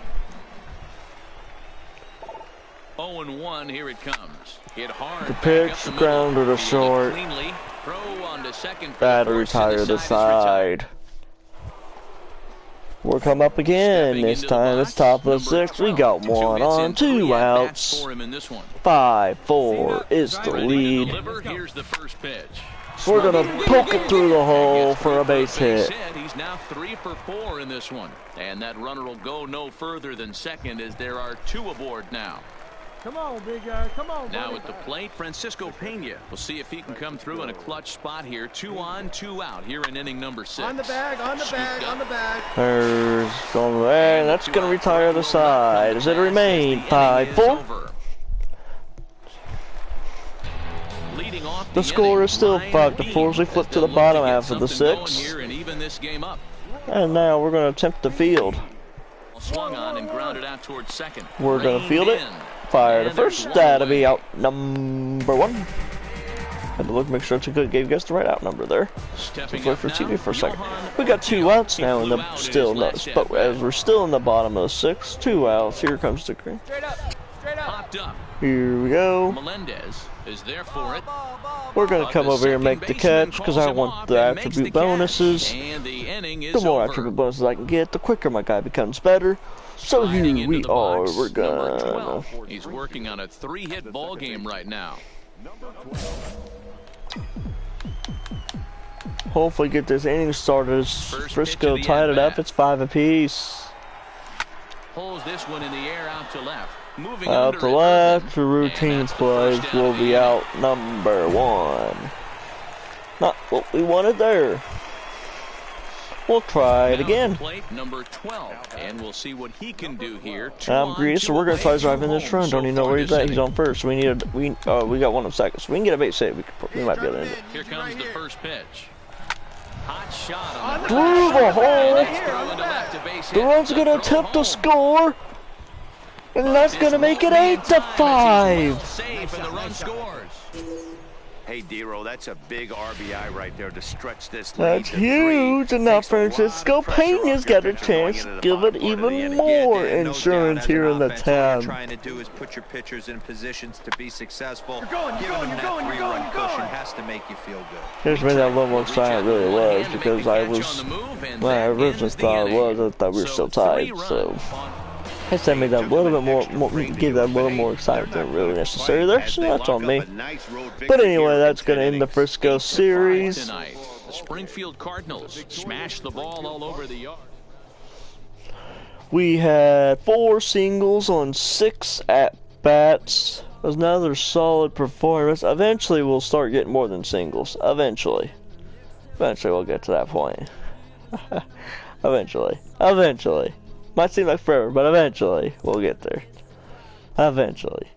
0-1. Here it comes. Hit hard. The back pitch, up the middle. grounder to Fielded short. Cleanly. Throw on to second. for That'll the force, retire and the side is retired. side. We'll come up again. Stepping This into the time it's box, top of the number 6th. We 12. got 2 one hits on, and 2 3 at-bats outs. for him in this one. 5-4 is the Ready to lead. deliver. Here's the first pitch. We're gonna poke it through the hole for a base hit. He's now 3 for 4 in this one. And that runner will go no further than second as there are 2 aboard now. Come on, big guy. Come on, Now buddy. at the plate, Francisco Pena. We'll see if he can come through in a clutch spot here. 2 on, 2 out here in inning number 6. On the bag, on the bag, on the bag. There's going there, and that's gonna retire the side. Does it remain 5-4? Leading off The score is still 5-4 as we flip to the bottom half of the 6th. And even this game up. And now we're gonna attempt to field. Swung on and grounded out towards second. We're gonna field it. Fire to first. That'll be out number 1. Had to look, make sure it's a good game. Guess the right out number there. Let's wait for TV for a second. We got 2 outs now in the but as we're still in the bottom of the 6th, 2 outs. Here comes the green. Straight up. Straight up. Popped up. Here we go. Melendez is there for it. We're gonna come over here and make the catch because I want the attribute bonuses. The more attribute bonuses I can get, the quicker my guy becomes better. So here we are. We're gonna. He's working on a 3-hit ball game right now. Hopefully get this inning started. Frisco tied it up. It's 5 apiece. Pulls this one in the air out to left. Moving Out under to it, left, the Urban. routine And that's the plays first down will of the be inning. out number 1. Not what we wanted there. We'll try it Now again. at the plate, number 12, and we'll see what he can do here. I'm greedy, so we're gonna try driving this run. Don't even know where he's at. He's on first. We need we got 1 second, so we can get a base hit. We might be able to end it. Here comes the first pitch. Hot shot on the Through the hole. throw into left to base The hit. run's gonna attempt to score, and that's gonna make it 8-5. Safe, and the run scores. Hey, Dero, that's a big RBI right there to stretch this lead That's to 3. huge, and now Takes a lot of Francisco pressure off Pena's your got a pitcher chance going to into the give it bottom part of the even inning. more Dan, no doubt, insurance as here an in the offense, all you're 10th. trying to do is put your pitchers in positions to be successful. You're going, you're Giving going, them you're going, that you're going, 3-run you're cushion going. has to make you feel good. Here's made that a little more exciting, it really was, Hand to make because the I catch was, on the move, and when I that originally ends the thought it inning. was, I thought we were still 3 tied, runs so. on I guess I made that a little bit more, give that a little more excitement than really necessary there, so that's on me. But anyway, that's going to end the Frisco series. tonight. The Springfield Cardinals smashed the ball all over the yard. We had 4 singles on 6 at-bats. It was another solid performance. Eventually, we'll start getting more than singles. Eventually. Eventually, we'll get to that point. Eventually. Might seem like forever, but eventually, we'll get there. Eventually.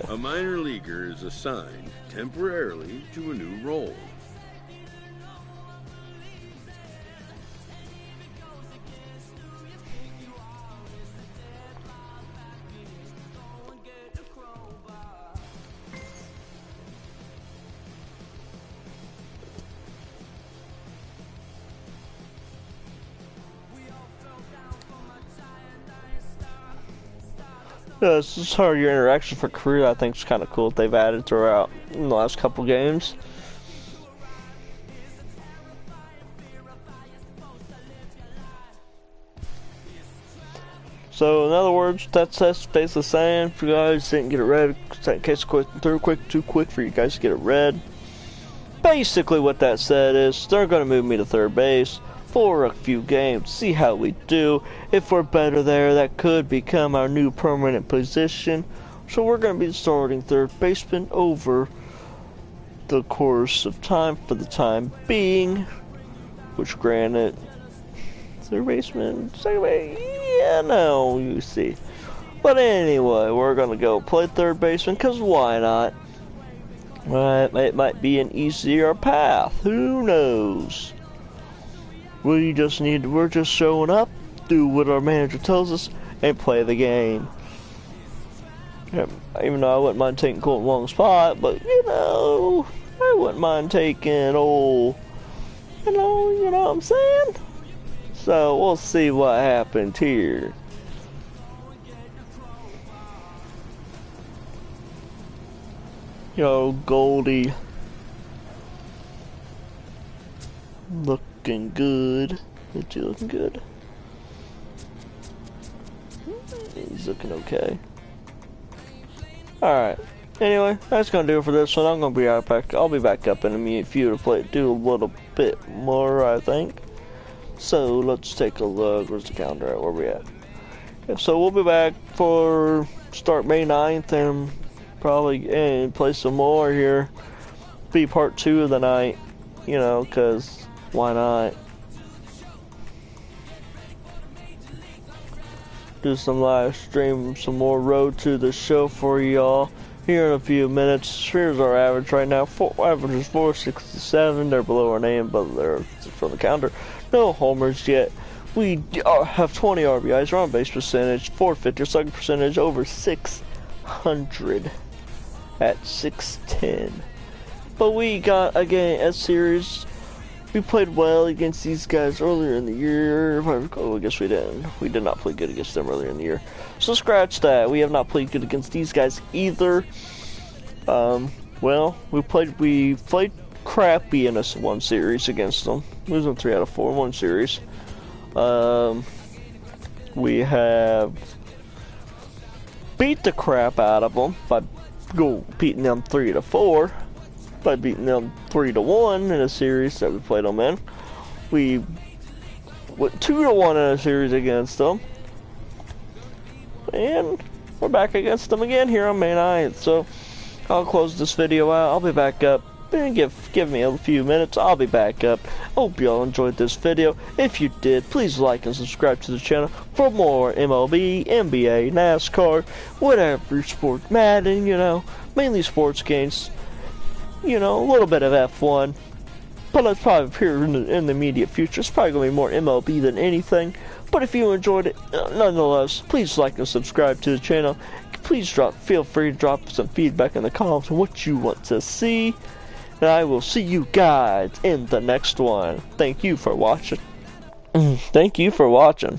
A minor leaguer is assigned temporarily to a new role. This is how your interaction for career, I think, is kind of cool that they've added throughout in the last couple games. So, in other words, that's basically saying, if you guys didn't get it read, in case too quick for you guys to get it read. Basically, what that said is, they're going to move me to third base for a few games, see how we do. If we're better there, that could become our new permanent position. So we're going to be starting third baseman over the course of time for the time being. Which granted, third baseman, second base, yeah, no, you see. But anyway, we're going to go play third baseman, because why not? It might be an easier path, who knows? We're just showing up, do what our manager tells us, and play the game. Yeah, even though I wouldn't mind taking Colton Wong's spot, but you know, I wouldn't mind taking old, you know what I'm saying? So we'll see what happens here. Yo, Goldie. Looking good. Is he looking good? He's looking okay. Alright. Anyway, that's gonna do it for this one. I'm gonna be right back. I'll be back up in a few to do a little bit more, I think. So let's take a look. Where's the calendar at? Where we at? Yeah, so we'll be back for start May 9th and probably play some more here. Be part 2 of the night, you know, cause why not? Do some live stream, some more road to the show for y'all here in a few minutes. Here's our average right now. Average is 467. They're below our name, but they're from the calendar. No homers yet. We have 20 RBIs, run base percentage, 450, slugging percentage over 600 at 610. But we got again a series. We played well against these guys earlier in the year. If I recall, I guess we didn't. We did not play good against them earlier in the year. So scratch that. We have not played good against these guys either. Well, we played crappy in one series against them. Losing 3 out of 4 in one series. We have beat the crap out of them by beating them 3 to 4. By beating them 3-1 in a series that we played them in. We went 2-1 in a series against them. And we're back against them again here on May 9th. So I'll close this video out. I'll be back up. And give me a few minutes. I'll be back up. Hope y'all enjoyed this video. If you did, please like and subscribe to the channel for more MLB, NBA, NASCAR, whatever sport, Madden, you know, mainly sports games. You know, a little bit of F1, but it's probably here in the immediate future. It's probably going to be more MLB than anything. But if you enjoyed it, nonetheless, please like and subscribe to the channel. Please feel free to drop some feedback in the comments on what you want to see. And I will see you guys in the next one. Thank you for watching. Thank you for watching.